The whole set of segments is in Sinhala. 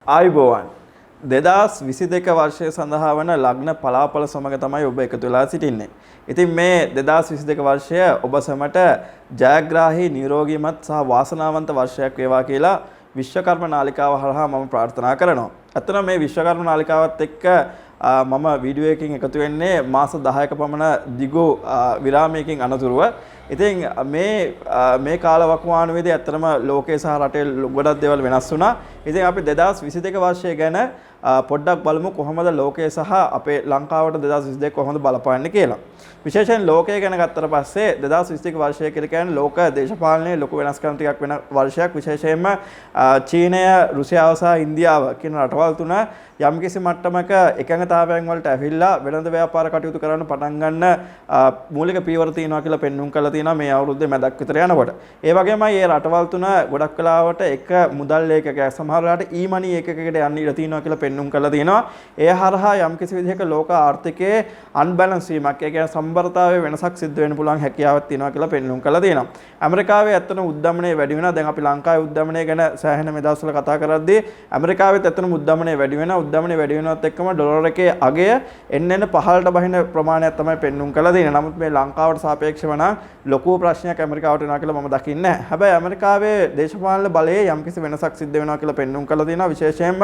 ආයුබෝවන් 2022 වර්ෂය සඳහා වන ලග්න පලාපල සමග තමයි ඔබ එකතු වෙලා සිටින්නේ. ඉතින් මේ 2022 වර්ෂය ඔබ සැමට ජයග්‍රාහී නිරෝගීමත් සහ වාසනාවන්ත වර්ෂයක් වේවා කියලා විශ්වකර්ම නාලිකාව හරහා මම ප්‍රාර්ථනා කරනවා. අතන මේ විශ්වකර්ම නාලිකාවත් එක්ක මම වීඩියෝ එකකින් එකතු වෙන්නේ මාස 10ක පමණ දිගු විරාමයකින් අනතුරුව. ඉතින් මේ කාල වකවානුවේදී ඇත්තටම ලෝකයේ සහ රටේ ගොඩක් දේවල් වෙනස් වුණා. ඉතින් අපි 2022 වර්ෂය ගැන පොඩ්ඩක් බලමු කොහොමද ලෝකයේ සහ අපේ ලංකාවට 2022 කොහොමද බලපාන්නේ කියලා. විශේෂයෙන් ලෝකය ගැන ගත්තට පස්සේ 2022 වර්ෂය කියලා කියන්නේ ලෝක දේශපාලනයේ ලොකු වෙනස්කම් ටිකක් වෙන වර්ෂයක්. විශේෂයෙන්ම චීනය, රුසියාව සහ ඉන්දියාව කියන රටවල් තුන යම්කිසි මට්ටමක එකඟතාවයන් වලට ඇවිල්ලා වෙළඳ ව්‍යාපාර කටයුතු කරන්න පටන් ගන්න මූලික පීවර තියෙනවා කියලා පෙන්눔 කරලා තියෙනවා මේ අවුරුද්දේ මැදක් විතර යනකොට. ඒ වගේමයි මේ රටවල් තුන ගොඩක් වෙලාවට එක මුදල් ඒකකයක් සමහර වෙලාවට ඊමනි ඒකකයකට යන්න ඉඩ තියෙනවා කියලා පෙන්눔 කරලා තියෙනවා. ඒ හරහා යම්කිසි විදිහක ලෝක ආර්ථිකයේ අන්බැලන්ස් වීමක්, ඒ කියන්නේ සම්බරතාවයේ වෙනසක් සිද්ධ වෙන්න පුළුවන් හැකියාවක් තියෙනවා කියලා පෙන්눔 කරලා තියෙනවා. ඇමරිකාවේ ඇත්තටම උද්දමනය වැඩි වෙනවා. දැන් අපි ලංකාවේ උද්දමනය ගැන සෑහෙන මේ දවස්වල කතා කරද්දී ඇමරිකාවෙත් ඇත්තටම උද්දමනය වැඩි වෙනවා. උද්දමනය වැඩි වෙනවත් එක්කම ඩොලර් එකේ අගය එන්න පහළට බහින ප්‍රමාණයක් තමයි පෙන්눔 කරලා තියෙන්නේ. නමුත් මේ ලංකාවට සාපේක්ෂව නම් ලොකු ප්‍රශ්නයක් ඇමරිකාවට වෙනවා කියලා මම දකින්නේ නැහැ. හැබැයි ඇමරිකාවේ දේශපාලන බලයේ යම්කිසි වෙනසක් සිද්ධ වෙනවා කියලා පෙන්눔 කරලා තියෙනවා. විශේෂයෙන්ම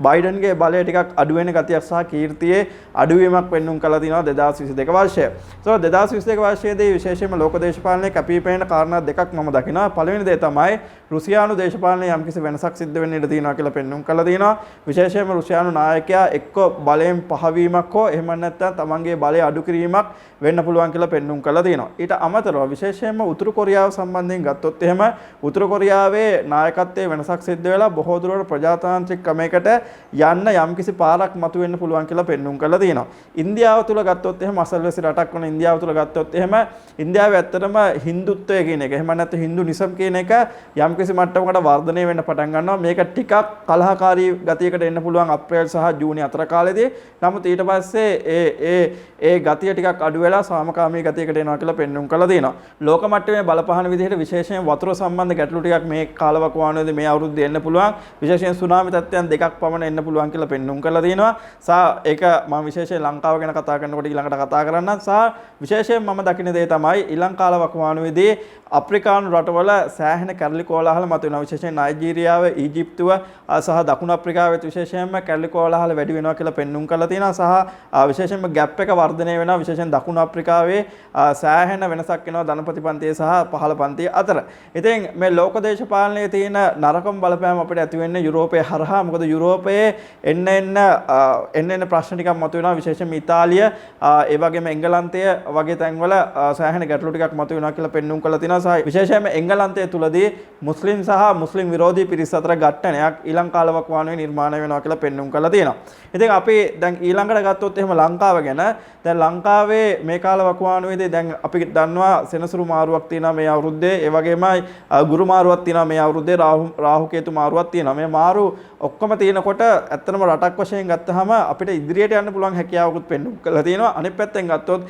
බයිඩන්ගේ බලය ටිකක් අඩු වෙන ගතියක් සහ කීර්තියේ අඩුවීමක් පෙන්눔 කරලා තියෙනවා 2022 වර්ෂය. So 2022 වර්ෂයේදී විශේෂයෙන්ම ලෝක දේශපාලනයේ කැපිපෙන කාරණා දෙකක් මම දකිනවා. පළවෙනි දේ තමයි රුසියානු දේශපාලනයේ යම්කිසි වෙනසක් සිද්ධ වෙන්න ඉඩ තියෙනවා කියලා පෙන්눔 කරලා තියෙනවා. විශේෂයෙන්ම රුසියානු නායකයා එක්ක බලයෙන් පහවීමක් හෝ එහෙම නැත්නම් තමන්ගේ බලය අඩු කිරීමක් වෙන්න පුළුවන් කියලා පෙන්눔 කරලා තියෙනවා. ඊට අමතරව විශේෂයෙන්ම උතුරු කොරියාව සම්බන්ධයෙන් ගත්තොත් එහෙම උතුරු කොරියාවේ නායකත්වයේ වෙනසක් සිද්ධ වෙලා බොහෝ දුරට ප්‍රජාතාන්ත්‍රික ක්‍රමයකට යන්න යම්කිසි පාරක් මතුවෙන්න පුළුවන් කියලා පෙන්눔 කරලා තියෙනවා. ඉන්දියාව තුල ගත්තොත් එහෙම අසල්වැසි රටක් වන ඉන්දියාව තුල ගත්තොත් එහෙම ඉන්දියාවේ ඇත්තටම හින්දුත්වය කියන එක එහෙම නැත්නම් හින්දුනිසම් කියන එක යම්කිසි මට්ටමකට වර්ධනය වෙන්න පටන් ගන්නවා. මේක ටිකක් කලහකාරී ගතියකට එන්න පුළුවන් අප්‍රේල් සහ ජූනි අතර කාලෙදී. නමුත් ඊට පස්සේ ඒ ගතිය ටිකක් අඩු වෙලා සාමකාමී ගතියකට එනවා කියලා පෙන්눔 කරලා තියෙනවා. ලෝක මට්ටමේ බලපහන විදිහට විශේෂයෙන් වතුර සම්බන්ධ ගැටලු ටිකක් මේ කාලවකවානුවේදී මේ අවුරුද්දේ එන්න පුළුවන්. විශේෂයෙන් සුනාමි තත්ත්වයන් දෙකක් පමණ එන්න පුළුවන් කියලා පෙන්눔 කරලා තියෙනවා. සහ ඒක මම විශේෂයෙන් ලංකාව ගැන කතා කරනකොට ඊළඟට කතා කරන්නම්. සහ විශේෂයෙන් මම දකින දේ තමයි ඊළඟ කාලවකවානුවේදී අප්‍රිකානු රටවල සෑහෙන කැරලි කෝලාහල මතුවෙනවා. විශේෂයෙන් නයිජීරියාව, ඊජිප්තුව සහ දකුණු අප්‍රිකාවෙත් විශේෂයෙන්ම කැරලි කෝලාහල වැඩි වෙනවා කියලා පෙන්눔 කරලා තියෙනවා. සහ විශේෂයෙන්ම ගැප් එක වර්ධනය වෙනවා. විශේෂයෙන් දකුණු අප්‍රිකාවේ සෑහෙන වෙනසක් වෙනවා ධනපති පන්තියේ සහ පහළ පන්තියේ අතර. ඉතින් මේ ලෝක දේශපාලනයේ තියෙන නරකම බලපෑම අපිට ඇති වෙන්නේ යුරෝපයේ හරහා. මොකද යුරෝපයේ එන්න ප්‍රශ්න ටිකක් මතුවෙනවා. විශේෂයෙන්ම ඉතාලිය, ඒ වගේම එංගලන්තය වගේ තැන්වල සෑහෙන ගැටලු ටිකක් මතුවෙනවා කියලා පෙන්눔 කරලා තියෙනවා. සහ විශේෂයෙන්ම එංගලන්තය තුලදී මුස්ලිම් සහ මුස්ලිම් විරෝධී පිරිස් අතර ගැටණයක් ඊළඟ කාලවකවානුවේ නිර්මාණය වෙනවා කියලා පෙන්눔 කරලා තියෙනවා. ඉතින් අපි දැන් ඊළඟට ගත්තොත් එහෙම ලංකාව ගැන දැන් ලංකාවේ මේ කාලවකවානුවේදී දැන් අපි දන්නවා සෙනසුරු මාරුවක් තියෙනවා මේ අවුරුද්දේ. ඒ වගේමයි ගුරු මාරුවක් තියෙනවා මේ අවුරුද්දේ. රාහු කේතු මාරුවක් තියෙනවා. මේ මාරු ඔක්කොම තියෙනකොට ඇත්තටම රටක් වශයෙන් ගත්තාම අපිට ඉදිරියට යන්න පුළුවන් හැකියාවකුත් පෙන්눔 කරලා තියෙනවා. අනිත් පැත්තෙන් ගත්තොත්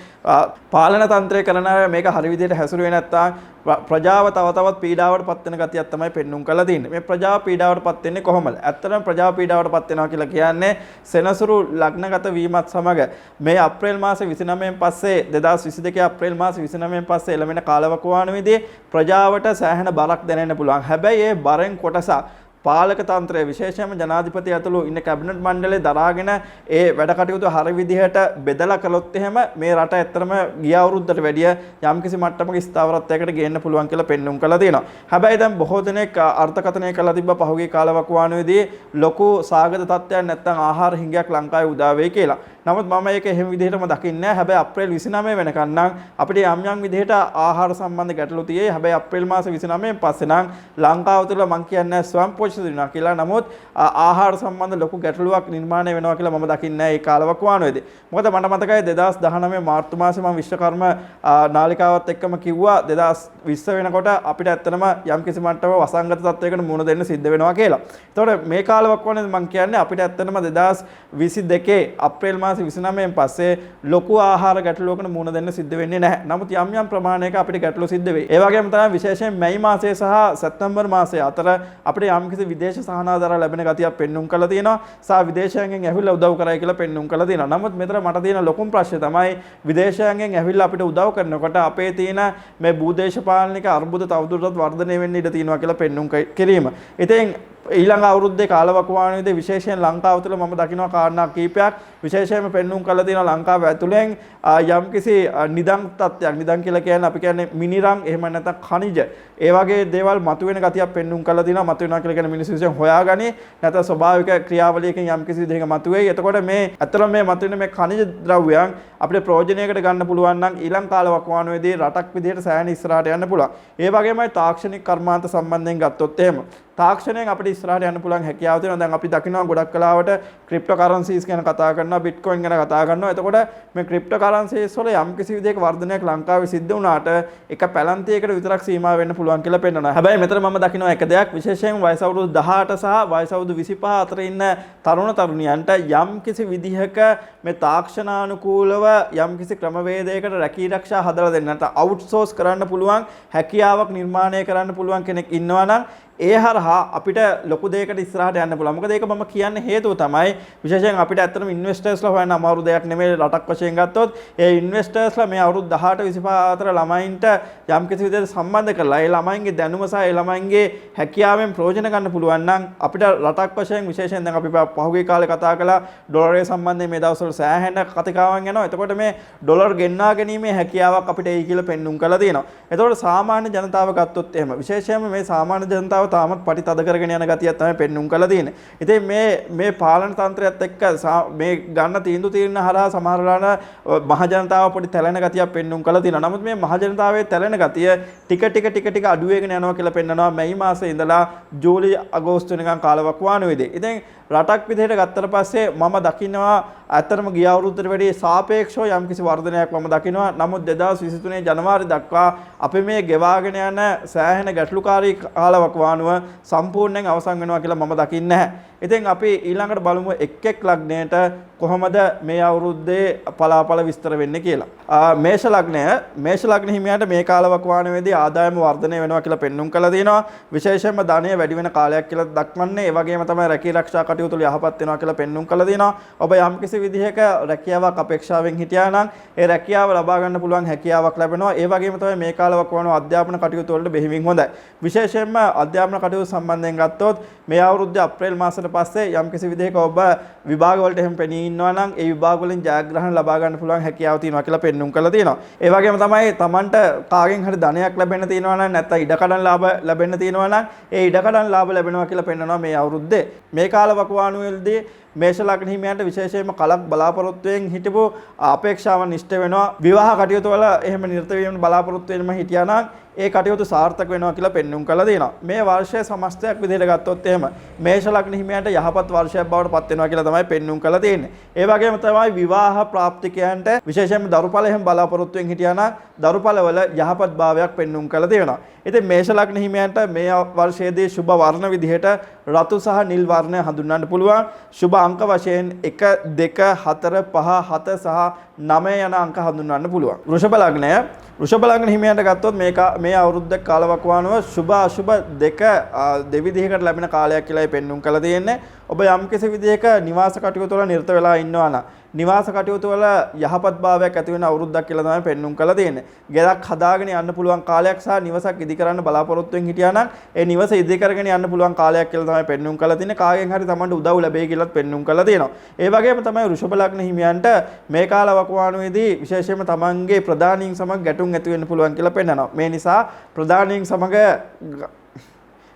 පාලන තන්ත්‍රය කරන අය මේක හරි විදිහට හැසිරුවේ නැත්නම් ප්‍රජාව තව තවත් පීඩාවට පත් වෙන ගතියක් තමයි පෙන්눔 කරලා තියෙන්නේ. මේ ප්‍රජාව පීඩාවට පත් වෙන්නේ කොහොමද? ඇත්තටම ප්‍රජාව පීඩාවට පත් වෙනවා කියලා කියන්නේ සෙනසුරු ලග්නගත වීමත් සමග මේ අප්‍රේල් මාසේ 29න් පස්සේ 2022 අප්‍රේල් මාසේ 29න් පස්සේ එළවෙන කාලවකවානුවේදී ප්‍රජාවට සෑහෙන බරක් දැනෙන්න පුළුවන්. හැබැයි ඒ බරෙන් කොටසක් පාලක තන්ත්‍රය විශේෂයෙන්ම ජනාධිපති ඇතුළු ඉන්න කැබිනට් මණ්ඩලය දරාගෙන ඒ වැඩ කටයුතු හරිය විදිහට බෙදලා කළොත් එහෙම මේ රට ඇත්තටම ගිය අවුරුද්දට වැඩිය යම්කිසි මට්ටමක ස්ථාවරත්වයකට ගේන්න පුළුවන් කියලා පෙන්눔 කරලා තියෙනවා. හැබැයි දැන් බොහෝ දෙනෙක් අර්ථකථනය කළා තිබ්බ පහුගිය කාලවකවානුවේදී ලොකු සාගත තත්ත්වයක් නැත්නම් ආහාර හිඟයක් ලංකාවේ උදා වෙයි කියලා. නමුත් මම ඒක එහෙම විදිහටම දකින්නේ නැහැ. හැබැයි අප්‍රේල් 29 වෙනකන් නම් අපිට යම් විදිහට ආහාර සම්බන්ධ ගැටලු තියෙයි. හැබැයි අප්‍රේල් මාස 29න් පස්සේ නම් ලංකාව තුළ මම කියන්නේ ස්වයං පෝෂිත වෙනවා කියලා. නමුත් ආහාර සම්බන්ධ ලොකු ගැටලුවක් නිර්මාණය වෙනවා කියලා මම දකින්නේ නැහැ මේ කාලවකවානුවේදී. මොකද මට මතකයි 2019 මාර්තු මාසේ මම විශ්වකර්ම නාලිකාවත් එක්කම කිව්වා 2020 වෙනකොට අපිට ඇත්තටම යම්කිසි මට්ටමක වසංගත තත්වයකට මුහුණ දෙන්න සිද්ධ වෙනවා කියලා. ඒතකොට මේ කාලවකවානුවේදී මම කියන්නේ අපිට ඇත්තටම 2022 අප්‍රේල් මාසේ මාසේ 29න් පස්සේ ලොකු ආහාර ගැටලුවකට මුහුණ දෙන්න සිද්ධ වෙන්නේ නැහැ. නමුත් යම් යම් ප්‍රමාණයක අපිට ගැටලු සිද්ධ වෙයි. ඒ වගේම තමයි විශේෂයෙන් මැයි මාසයේ සහ සැප්තැම්බර් මාසයේ අතර අපිට යම්කිසි විදේශ සහනාධාර ලැබෙන ගතියක් පෙන්눔 කරලා තියෙනවා. සහ විදේශයෙන් ඇවිල්ලා උදව් කරයි කියලා පෙන්눔 කරලා තියෙනවා. නමුත් මෙතන මට තියෙන ලොකුම ප්‍රශ්නේ තමයි විදේශයෙන් ඇවිල්ලා අපිට උදව් කරනකොට අපේ තියෙන මේ භූදේශපාලනික අර්බුද තවදුරටත් වර්ධනය වෙන්න ඉඩ තියෙනවා කියලා පෙන්눔 කිරීම. ඉතින් ඊළඟ අවුරුද්දේ කාලවකවානුවේදී විශේෂයෙන් ලංකාව තුළ මම දකිනවා කාරණා කීපයක් විශේෂයෙන්ම පෙන්눔 කරලා තියෙනවා. ලංකාව ඇතුළෙන් යම්කිසි නිදන් තත්ත්වයක්, නිදන් කියලා කියන්නේ අපි කියන්නේ මිනිරම් එහෙම නැත්නම් khනිජ ඒ වගේ දේවල් මතුවෙන ගතියක් පෙන්눔 කරලා තියෙනවා. මතුවෙනවා කියලා කියන්නේ මිනිස්සු විසින් හොයාගනි නැත්නම් ස්වභාවික ක්‍රියාවලියකින් යම්කිසි විදිහක මතුවේයි. එතකොට මේ අතර මේ මතුවෙන මේ khනිජ ද්‍රව්‍යයන් අපිට ප්‍රයෝජනයකට ගන්න පුළුවන් නම් ඊළඟ කාලවකවානුවේදී රටක් විදිහට සෑහෙන ඉස්සරහට යන්න පුළුවන්. ඒ වගේමයි තාක්ෂණික කර්මාන්ත සම්බන්ධයෙන් ගත්තොත් එහෙම තාක්ෂණයෙන් අපිට ඉස්සරහට යන්න පුළුවන් හැකියාව තියෙනවා. දැන් අපි දකිනවා ගොඩක් කලාවට ක්‍රිප්ටෝකරන්සිස් ගැන කතා කරනවා, බිට්කොයින් ගැන කතා කරනවා. එතකොට මේ ක්‍රිප්ටෝකරන්සිස් වල යම්කිසි විදිහක වර්ධනයක් ලංකාවේ සිද්ධ වුණාට එක පැලන්තියකට විතරක් සීමා වෙන්න පුළුවන් කියලා පෙන්වනවා. හැබැයි මෙතන මම දකිනවා එක දෙයක් විශේෂයෙන් වයස අවුරුදු 18 සහ වයස අවුරුදු 25 අතර ඉන්න තරුණ තරුණියන්ට යම්කිසි විදිහක මේ තාක්ෂණානුකූලව යම්කිසි ක්‍රමවේදයකට රැකී ආරක්ෂා හදලා දෙන්න නැත්නම් අවුට්සෝස් කරන්න පුළුවන් හැකියාවක් නිර්මාණය කරන්න පුළුවන් කෙනෙක් ඉන්නවා නම් ඒ හරහා අපිට ලොකු දෙයකට ඉස්සරහට යන්න පුළුවන්. මොකද ඒක මම කියන්නේ හේතුව තමයි විශේෂයෙන් අපිට ඇත්තටම ඉන්වෙස්ටර්ස්ලා හොයන්න අමාරු දෙයක් නෙමෙයි. රටක් වශයෙන් ගත්තොත් ඒ ඉන්වෙස්ටර්ස්ලා මේ අවුරුදු 18 25 අතර ළමයින්ට යම් කිසි විදිහකට සම්බන්ධ කරලා ඒ ළමයින්ගේ දැනුම සහ ඒ ළමයින්ගේ හැකියාවෙන් ප්‍රයෝජන ගන්න පුළුවන් නම් අපිට රටක් වශයෙන් විශේෂයෙන් දැන් අපි පහුගිය කාලේ කතා කළා ඩොලරය සම්බන්ධයෙන් මේ දවස්වල සෑහෙන කතිකාවන් යනවා. එතකොට මේ ඩොලර් ගෙන්වා ගැනීමේ හැකියාවක් අපිට එයි කියලා පෙන්눔 කරලා තියෙනවා. එතකොට සාමාන්‍ය ජනතාව ගත්තොත් එහෙම විශේෂයෙන්ම මේ සාමාන්‍ය ජනතාව තාමත් පටි තද කරගෙන යන ගතියක් තමයි පෙන්눔 කරලා තියෙන්නේ. ඉතින් මේ පාලන තන්ත්‍රයත් එක්ක මේ ගන්න තීන්දුව හරහා සමහර වෙලාවට මහ ජනතාව පොඩි තැලෙන ගතියක් පෙන්눔 කරලා තියෙනවා. නමුත් මේ මහ ජනතාවේ තැලෙන ගතිය ටික අඩු වෙගෙන යනවා කියලා පෙන්නනවා මැයි මාසයේ ඉඳලා ජූලි අගෝස්තු වෙනකන් කාලවකවානුවේදී. ඉතින් රටක් විදිහට ගත්තට පස්සේ මම දකිනවා ඇත්තටම ගිය අවුරුද්දට වැඩිය සාපේක්ෂව යම්කිසි වර්ධනයක් මම දකිනවා. නමුත් 2023 ජනවාරි දක්වා අපි මේ ගෙවාගෙන යන සෑහෙන ගැටලුකාරී කාලවකවානුව සම්පූර්ණයෙන් අවසන් වෙනවා කියලා මම දකින්නේ නැහැ. ඉතින් අපි ඊළඟට බලමු එක් ලග්නයට කොහොමද මේ අවුරුද්දේ පලාපල විස්තර වෙන්නේ කියලා. මේෂ ලග්න හිමියන්ට මේ කාලවකවානුවේදී ආදායම වර්ධනය වෙනවා කියලා පෙන්눔 කළා තියෙනවා. විශේෂයෙන්ම ධනය වැඩි වෙන කාලයක් කියලා දක්වන්නේ. ඒ වගේම තමයි රැකී ආරක්ෂා කටයුතු වල යහපත් වෙනවා කියලා පෙන්눔 කළා තියෙනවා. ඔබ යම්කිසි විදිහක රැකියාවක් අපේක්ෂාවෙන් හිටියා නම් ඒ රැකියාව ලබා ගන්න පුළුවන් හැකියාවක් ලැබෙනවා. ඒ වගේම තමයි මේ කාලවකවානුව අධ්‍යාපන කටයුතු වලට බෙහෙවින් හොඳයි. විශේෂයෙන්ම අධ්‍යාපන කටයුතු සම්බන්ධයෙන් ගත්තොත් මේ අවුරුද්දේ අප්‍රේල් මාසෙට පස්සේ යම්කිසි විදිහක ඔබ විභාග වලට එහෙම පෙනී ඉන්නවා නම් ඒ විභාග වලින් ජයග්‍රහණ ලබා ගන්න පුළුවන් හැකියාව තියෙනවා කියලා පෙන්눔 කරලා තියෙනවා. ඒ වගේම තමයි Tamanට කාගෙන් හරි ධනයක් ලැබෙන්න තියෙනවා නම් නැත්නම් ඉඩකඩම් ලාභ ලැබෙන්න තියෙනවා නම් ඒ ඉඩකඩම් ලාභ ලැබෙනවා කියලා පෙන්වනවා මේ අවුරුද්දේ. මේ කාලවකවානුවේදී මේෂ ලග්න හිමියන්ට විශේෂයෙන්ම කලක් බලාපොරොත්තුෙන් හිටපු අපේක්ෂාවන් ඉෂ්ට වෙනවා. විවාහ කටයුතු වල එහෙම නිරත වීම බලාපොරොත්තු වෙනම හිටියා නම් ඒ කටයුතු සාර්ථක වෙනවා කියලා පෙන්눔 කළා දෙනවා. මේ වර්ෂයේ සමස්තයක් විදිහට ගත්තොත් එහෙම මේෂ ලග්න හිමියන්ට යහපත් වර්ෂයක් බවට පත් වෙනවා කියලා තමයි පෙන්눔 කළා තියෙන්නේ. ඒ වගේම තමයි විවාහ ප්‍රාප්තිකයන්ට විශේෂයෙන්ම දරුඵල එහෙම බලාපොරොත්තුෙන් හිටියා නම් දරුඵල වල යහපත් භාවයක් පෙන්눔 කළා දෙනවා. ඉතින් මේෂ ලග්න හිමියන්ට මේ වර්ෂයේදී සුබ වර්ණ විදිහට රතු සහ නිල් වර්ණය හඳුන්වන්න පුළුවන්. සුබ අංක වශයෙන් 1 2 4 5 7 සහ 9 යන අංක හඳුන්වන්න පුළුවන්. වෘෂභ ලග්න හිමියන්ට ගත්තොත් මේ අවුරුද්ද කාලවකවානුව සුබ අසුබ දෙක දෙවිදිහකට ලැබෙන කාලයක් කියලායි පෙන්눔 කරලා තියෙන්නේ. ඔබ යම්කිසි විදිහක නිවාස කටයුතු වල නිරත වෙලා ඉන්නවා නම් නිවාස කටයුතු වල යහපත් භාවයක් ඇති වෙන අවුරුද්දක් කියලා තමයි පෙන්눔 කරලා තියෙන්නේ. ගෙදරක් හදාගෙන යන්න පුළුවන් කාලයක් සහ නිවසක් ඉදි කරන්න බලාපොරොත්තුෙන් හිටියා නම් ඒ නිවස ඉදි කරගෙන යන්න පුළුවන් කාලයක් කියලා තමයි පෙන්눔 කරලා තියෙන්නේ. කාගෙන් හරි Tamanට උදව් ලැබෙයි කියලාත් පෙන්눔 කරලා තියෙනවා. ඒ වගේම තමයි වෘෂභ ලග්න හිමියන්ට මේ කාලවකවානුවේදී විශේෂයෙන්ම Tamanගේ ප්‍රධානීන් සමග ගැටුම් ඇති වෙන්න පුළුවන් කියලා පෙන්නනවා. මේ නිසා ප්‍රධානීන් සමග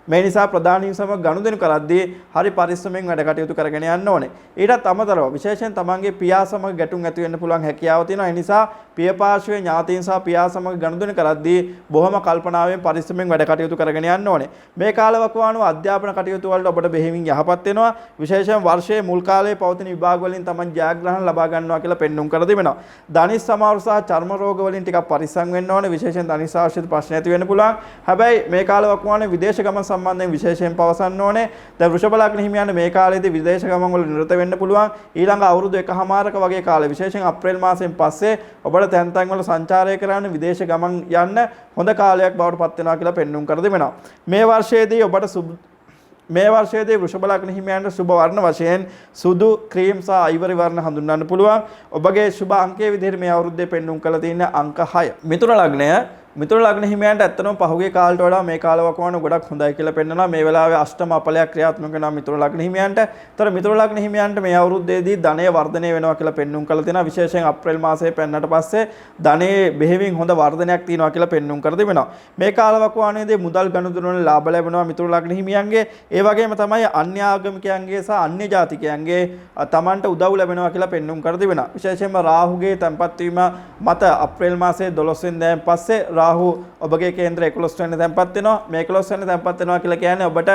ගනුදෙනු කරද්දී හරි පරිස්සමෙන් වැඩ කටයුතු කරගෙන යන්න ඕනේ. ඊටත් අමතරව විශේෂයෙන් තමන්ගේ පියා සමග ගැටුම් ඇති වෙන්න පුළුවන් හැකියාව තියෙනවා. ඒ නිසා පිය පාර්ශ්වයේ ඥාතීන් සහ පියා සමග ගනුදෙනු කරද්දී බොහොම කල්පනාවෙන් පරිස්සමෙන් වැඩ කටයුතු කරගෙන යන්න ඕනේ. මේ කාලවකවානුව අධ්‍යාපන කටයුතු වලට ඔබට බෙහෙවින් යහපත් වෙනවා. විශේෂයෙන් වර්ෂයේ මුල් කාලයේ පවතින විභාග වලින් තමන් ජයග්‍රහණ ලබා ගන්නවා කියලා පෙන්눔 කර දෙනවා. ධනිස් සමාරු සහ චර්ම රෝග වලින් ටිකක් පරිස්සම් වෙන්න ඕනේ. විශේෂයෙන් ධනිස් ආශ්‍රිත ප්‍රශ්න ඇති වෙන්න පුළුවන්. හැබැයි මේ කාලවකවානුවේ විදේශ ගමන් සම්බන්ධයෙන් විශේෂයෙන් පවසන්න ඕනේ. දැන් වෘෂභ ලග්න හිමියන්ට මේ කාලේදී විදේශ ගමන් වල නිරත වෙන්න පුළුවන්. ඊළඟ අවුරුදු එකහමාරක වගේ කාලේ විශේෂයෙන් අප්‍රේල් මාසයෙන් පස්සේ ඔබට තැන් තැන් වල සංචාරය කරන්න විදේශ ගමන් යන්න හොඳ කාලයක් බවට පත් වෙනවා කියලා පෙන්눔 කර දෙනවා. මේ වර්ෂයේදී ඔබට මේ වර්ෂයේදී වෘෂභ ලග්න හිමියන්ට සුබ වර්ණ වශයෙන් සුදු, ක්‍රීම් සහ අයිවරි වර්ණ හඳුන්වන්න පුළුවන්. ඔබගේ සුබ අංකයේ විදිහට මේ අවුරුද්දේ පෙන්눔 කරලා තියෙන අංක 6. මිථුන ලග්න හිමියන්ට ඇත්තටම පහුගිය කාලයට වඩා මේ කාලවකවානුව ගොඩක් හොඳයි කියලා පෙන්නනවා. මේ වෙලාවේ අෂ්ටම අපලයක් ක්‍රියාත්මක වෙනවා මිථුන ලග්න හිමියන්ට. ඒතර මිථුන ලග්න හිමියන්ට මේ අවුරුද්දේදී ධනය වර්ධනය වෙනවා කියලා පෙන්눔 කරලා තියෙනවා. විශේෂයෙන් අප්‍රේල් මාසයේ පෙන්නට පස්සේ ධනයේ බෙහෙවින් හොඳ වර්ධනයක් තියෙනවා කියලා පෙන්눔 කර දෙනවා. මේ කාලවකවානුවේදී මුදල් ගනුදෙනු වල ලාභ ලැබෙනවා මිථුන ලග්න හිමියන්ගේ. ඒ වගේම තමයි අන්‍ය ආගමිකයන්ගේ සහ අන්‍ය ජාතිකයන්ගේ තමන්ට උදව් ලැබෙනවා කියලා පෙන්눔 කර දෙනවා. විශේෂයෙන්ම රාහුගේ තැන්පත් වීම මත අප්‍රේල් මාසයේ 12 වෙනිදාන් පස්සේ රාහු ඔබගේ කේන්ද්‍ර 11 වෙනි තැන්පත් වෙනවා. මේ 11 වෙනි තැන්පත් වෙනවා කියලා කියන්නේ ඔබට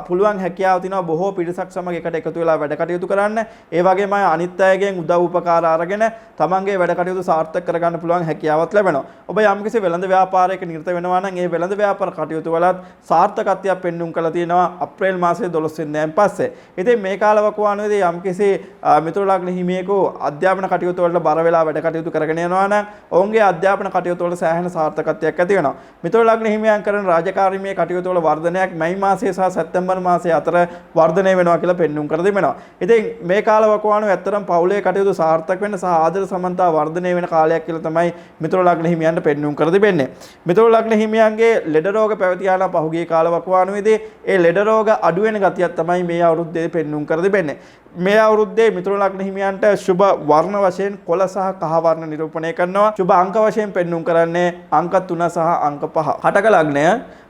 පුළුවන් හැකියාව තියෙනවා බොහෝ පිරිසක් සමග එකට එකතු වෙලා වැඩ කටයුතු කරන්න. ඒ වගේම අනිත් අයගෙන් උදව් උපකාර අරගෙන තමන්ගේ වැඩ කටයුතු සාර්ථක කරගන්න පුළුවන් හැකියාවක් ලැබෙනවා. ඔබ යම්කිසි වෙළඳ ව්‍යාපාරයක නිරත වෙනවා නම් ඒ වෙළඳ ව්‍යාපාර කටයුතු වලත් සාර්ථකත්වයක් පෙන්눔 කරලා තියෙනවා අප්‍රේල් මාසයේ 12 වෙනිදාන් පස්සේ. ඉතින් මේ කාලවකවානුවේදී යම්කිසි මිථුන ලග්න හිමියෙකු අධ්‍යාපන කටයුතු වලට බර වෙලා වැඩ කටයුතු කරගෙන යනවා නම් ඔවුන්ගේ අධ්‍යාපන කටයුතු වල සෑහෙන සාර්ථකත්වයක් ඇති වෙනවා. මිථුන ලග්න හිමියන් කරන රාජකාරීමේ කටයුතු වල වර්ධනයක් මැයි මාසයේ සහ සැප්තැම්බර් මාසයේ අතර වර්ධනය වෙනවා කියලා පෙන්눔 කර දෙනවා. ඉතින් මේ කාලවකවානුව ඇත්තටම පවුලේ කටයුතු සාර්ථක වෙන්න සහ ආදර සමන්තා වර්ධනය වෙන කාලයක් කියලා තමයි මිථුන ලග්න හිමියන්ට පෙන්눔 කර දෙන්නේ. මිථුන ලග්න හිමියන්ගේ ලෙඩ රෝග පැවතියා නම් පහුගිය කාලවකවානුවේදී ඒ ලෙඩ රෝග අඩු වෙන ගතියක් තමයි මේ අවුරුද්දේ පෙන්눔 කර දෙන්නේ. මේ අවුරුද්දේ මිථුන ලග්න හිමියන්ට සුබ වර්ණ වශයෙන් කොළ සහ කහ වර්ණ නිරූපණය කරනවා. සුබ අංක වශයෙන් පෙන්눔 කරන්නේ අංක 3 සහ අංක 5.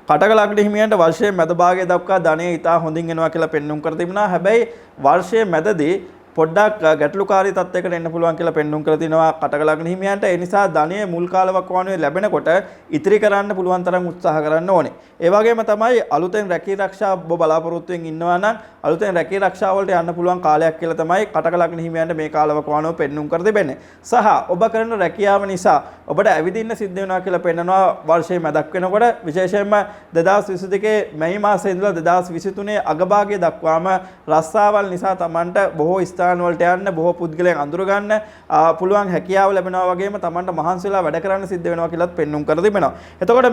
කටක ලග්න හිමියන්ට වර්ෂයේ මැද භාගයේ දක්වා ධනය ඉතා හොඳින් එනවා කියලා පෙන්눔 කර තිබුණා. හැබැයි වර්ෂයේ මැදදී පොඩ්ඩක් ගැටලුකාරී තත්යකට එන්න පුළුවන් කියලා පෙන්눔 කරලා තිනවා කටක ලග්න හිමියන්ට. ඒ නිසා ධනය මුල් කාලවකවානුවේ ලැබෙනකොට ඉතිරි කරන්න පුළුවන් තරම් උත්සාහ කරන්න ඕනේ. ඒ වගේම තමයි අලුතෙන් රැකී ආරක්ෂා ඔබ බලාපොරොත්තුෙන් ඉන්නවා නම් අලුතෙන් රැකී ආරක්ෂා වලට යන්න පුළුවන් කාලයක් කියලා තමයි කටක ලග්න හිමියන්ට මේ කාලවකවානුව පෙන්눔 කර දෙන්නේ. සහ ඔබ කරන රැකියාව නිසා ඔබට ඇවිදින්න සිද්ධ වෙනවා කියලා පෙන්නනවා වර්ෂයේ මැදක් වෙනකොට. විශේෂයෙන්ම 2022 මැයි මාසයේ ඉඳලා 2023 අගභාගයේ දක්වාම රස්සාවල් නිසා Tamanට බොහෝ වලට යන්න බොහෝ පුද්ගලයන් අඳුර ගන්න පුළුවන් හැකියාව ලැබෙනවා වගේම Tamanට මහන්සි වෙලා වැඩ කරන්න සිද්ධ වෙනවා කියලාත් පෙන්눔 කර දෙනවා. එතකොට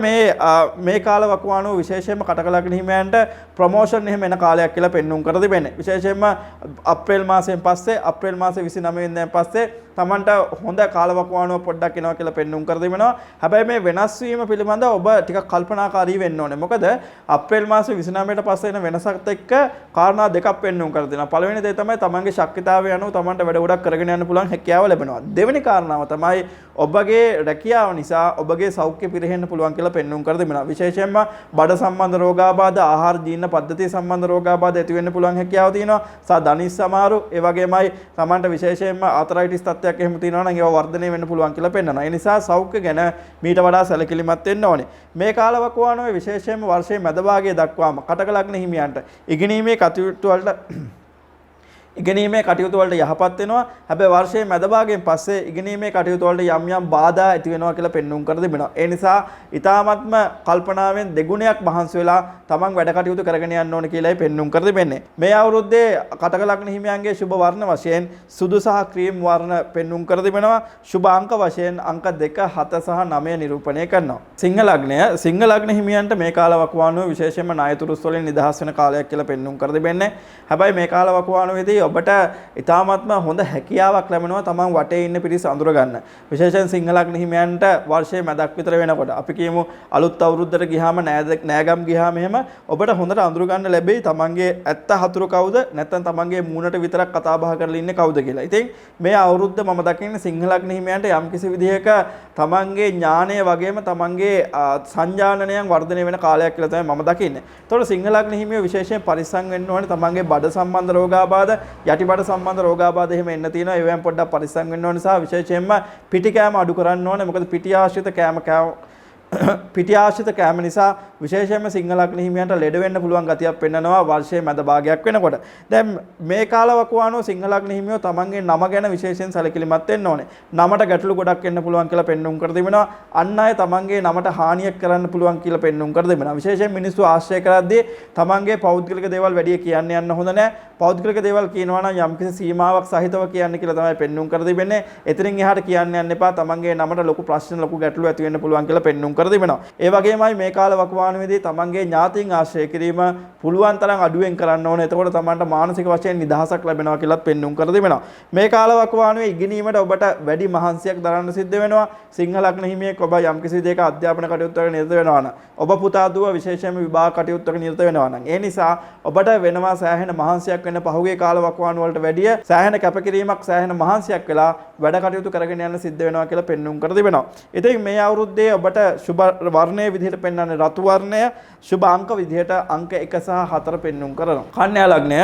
මේ කාලවකවානුව විශේෂයෙන්ම කටක ලග්න හිමියන්ට ප්‍රොමෝෂන් එහෙම එන කාලයක් කියලා පෙන්눔 කර දෙන්නේ. විශේෂයෙන්ම අප්‍රේල් මාසයෙන් පස්සේ අප්‍රේල් මාසේ 29 වෙනිදාන් පස්සේ Tamanට හොඳ කාලවකවානුව පොඩ්ඩක් එනවා කියලා පෙන්눔 කර දෙනවා. හැබැයි මේ වෙනස් වීම පිළිබඳව ඔබ ටිකක් කල්පනාකාරී වෙන්න ඕනේ. මොකද අප්‍රේල් මාසේ 29ට පස්සේ එන වෙනසත් එක්ක කාරණා දෙකක් පෙන්눔 කර දෙනවා. පළවෙනි දේ තමයි Tamanගේ ශක්තිතාවය අනුව Tamanට වැඩ ගොඩක් කරගෙන යන්න පුළුවන් හැකියාව ලැබෙනවා. දෙවෙනි කාරණාව තමයි ඔබගේ රැකියාව නිසා ඔබගේ සෞඛ්‍ය පිරෙහෙන්න පුළුවන් කියලා පෙන්눔 කර දෙනවා. විශේෂයෙන්ම බඩ සම්බන්ධ රෝගාබාධ, ආහාර ජීර්ණ පද්ධතිය සම්බන්ධ රෝගාබාධ ඇති වෙන්න පුළුවන් හැකියාව තියෙනවා. සහ ධනිස් සමාරු ඒ වගේමයි Tamanට විශේෂයෙන්ම ආතරයිටිස් තත්ත්වයක් එහෙම තියෙනවා නම් ඒවා වර්ධනය වෙන්න පුළුවන් කියලා පෙන්වනවා. ඒ නිසා සෞඛ්‍ය ගැන මීට වඩා සැලකිලිමත් වෙන්න ඕනේ. මේ කාලවකවානුවේ විශේෂයෙන්ම වර්ෂයේ මැද භාගයේ දක්වාම කටක ලග්න හිමියන්ට ඉගෙනීමේ කටයුතු වලට යහපත් වෙනවා. හැබැයි වර්ෂයේ මැද භාගයෙන් පස්සේ ඉගෙනීමේ කටයුතු වලට යම් යම් බාධා ඇති වෙනවා කියලා පෙන්눔 කර දෙනවා. ඒ නිසා ඊ타ත්ම කල්පනාවෙන් දෙගුණයක් මහන්සි වෙලා තමන් වැඩ කටයුතු කරගෙන යන්න ඕන කියලායි පෙන්눔 කර දෙන්නේ. මේ අවුරුද්දේ කටක ලග්න හිමියන්ගේ සුබ වර්ණ වශයෙන් සුදු සහ ක්‍රීම් වර්ණ පෙන්눔 කර දෙනවා. සුබ අංක වශයෙන් අංක 2, 7 සහ 9 නිරූපණය කරනවා. සිංහ ලග්න හිමියන්ට මේ කාලවකවානුව විශේෂයෙන්ම ණයතුරුස් වලින් නිදහස් වෙන කාලයක් කියලා පෙන්눔 කර දෙන්නේ. හැබැයි මේ කාලවකවානුවේදී ඔබට ඉතාමත්ම හොඳ හැකියාවක් ලැබෙනවා තමන් වටේ ඉන්න පිරිස අඳුර ගන්න. විශේෂයෙන් සිංහ ලග්න හිමියන්ට වර්ෂයේ මැදක් විතර වෙනකොට අපි කියමු අලුත් අවුරුද්දට ගියාම නෑගම් ගියාම එහෙම ඔබට හොඳට අඳුර ගන්න ලැබෙයි තමන්ගේ ඇත්ත හතුරු කවුද නැත්නම් තමන්ගේ මූණට විතරක් කතා බහ කරලා ඉන්නේ කවුද කියලා. ඉතින් මේ අවුරුද්ද මම දකින්නේ සිංහ ලග්න හිමියන්ට යම්කිසි විදිහක තමන්ගේ ඥානය වගේම තමන්ගේ සංජානනයන් වර්ධනය වෙන කාලයක් කියලා තමයි මම දකින්නේ. ඒතකොට සිංහ ලග්න හිමියෝ විශේෂයෙන් පරිස්සම් වෙන්න ඕනේ තමන්ගේ බඩ සම්බන්ධ රෝගාබාධ යටිබඩ සම්බන්ධ රෝගාබාධ එහෙම එන්න තියෙනවා. ඒවෙන් පොඩ්ඩක් පරිස්සම් වෙන්න ඕන නිසා විශේෂයෙන්ම පිටි කෑම අඩු කරන්න ඕනේ. මොකද පිටි ආශ්‍රිත පිටි ආශ්‍රිත කැම නිසා විශේෂයෙන්ම සිංහ ලග්න හිමියන්ට ලෙඩ වෙන්න පුළුවන් ගතියක් පෙන්වනවා වර්ෂයේ මැද භාගයක් වෙනකොට. දැන් මේ කාලවකවානුව සිංහ ලග්න හිමියෝ තමන්ගේ නම ගැන විශේෂයෙන් සැලකිලිමත් වෙන්න ඕනේ. නමට ගැටලු ගොඩක් එන්න පුළුවන් කියලා පෙන්වුම් කර දෙනවා. අන් අය තමන්ගේ නමට හානියක් කරන්න පුළුවන් කියලා පෙන්වුම් කර දෙනවා. විශේෂයෙන් මිනිස්සු ආශ්‍රය කරද්දී තමන්ගේ පෞද්ගලික දේවල් වැඩි කියන්න යන්න හොඳ නැහැ. පෞද්ගලික දේවල් කියනවා නම් යම්කිසි සීමාවක් සහිතව කියන්න කියලා තමයි පෙන්වුම් කර දෙන්නේ. එතනින් එහාට කියන්න යන්න එපා. තමන්ගේ නමට ලොකු ප්‍රශ්න ලොකු ගැටලු ඇති වෙන්න පුළුවන් කියලා පෙන්වුම් කර දෙනවා. ඒ වගේමයි මේ කාල වකවානුවේදී තමන්ගේ ඥාතීන් ආශ්‍රය කිරීම පුළුවන් තරම් අඩුවෙන් කරන්න ඕනේ. එතකොට තමන්ට මානසික වශයෙන් නිදහසක් ලැබෙනවා කියලාත් පෙන්වුම් කර දෙනවා. මේ කාල වකවානුවේ ඉගෙනීමට ඔබට වැඩි මහන්සියක් දරන්න සිද්ධ වෙනවා. සිංහ ලග්න හිමියෙක් ඔබ යම්කිසි දෙයක අධ්‍යාපන කටයුත්තක නිරත වෙනවා නම් ඔබ පුතා දුව විශේෂයෙන්ම විභාග කටයුත්තක නිරත වෙනවා නම් ඒ නිසා ඔබට වෙනවා සෑහෙන මහන්සියක් වෙන්න පහුගිය කාල වකවානුව වලට වැඩිය සෑහෙන කැපකිරීමක් සෑහෙන මහන්සියක් වෙලා වැඩ කටයුතු කරගෙන යන්න සිද්ධ වෙනවා කියලා පෙන්වුම් කර දෙනවා. ඉතින් මේ අවුරුද්දේ ඔබට සුබ වර්ණයේ විදිහට පෙන්වන්නේ රතු වර්ණය, සුබ අංක විදිහට අංක 1 සහ 4 පෙන්වුම් කරනවා. කන්‍යා ලග්නය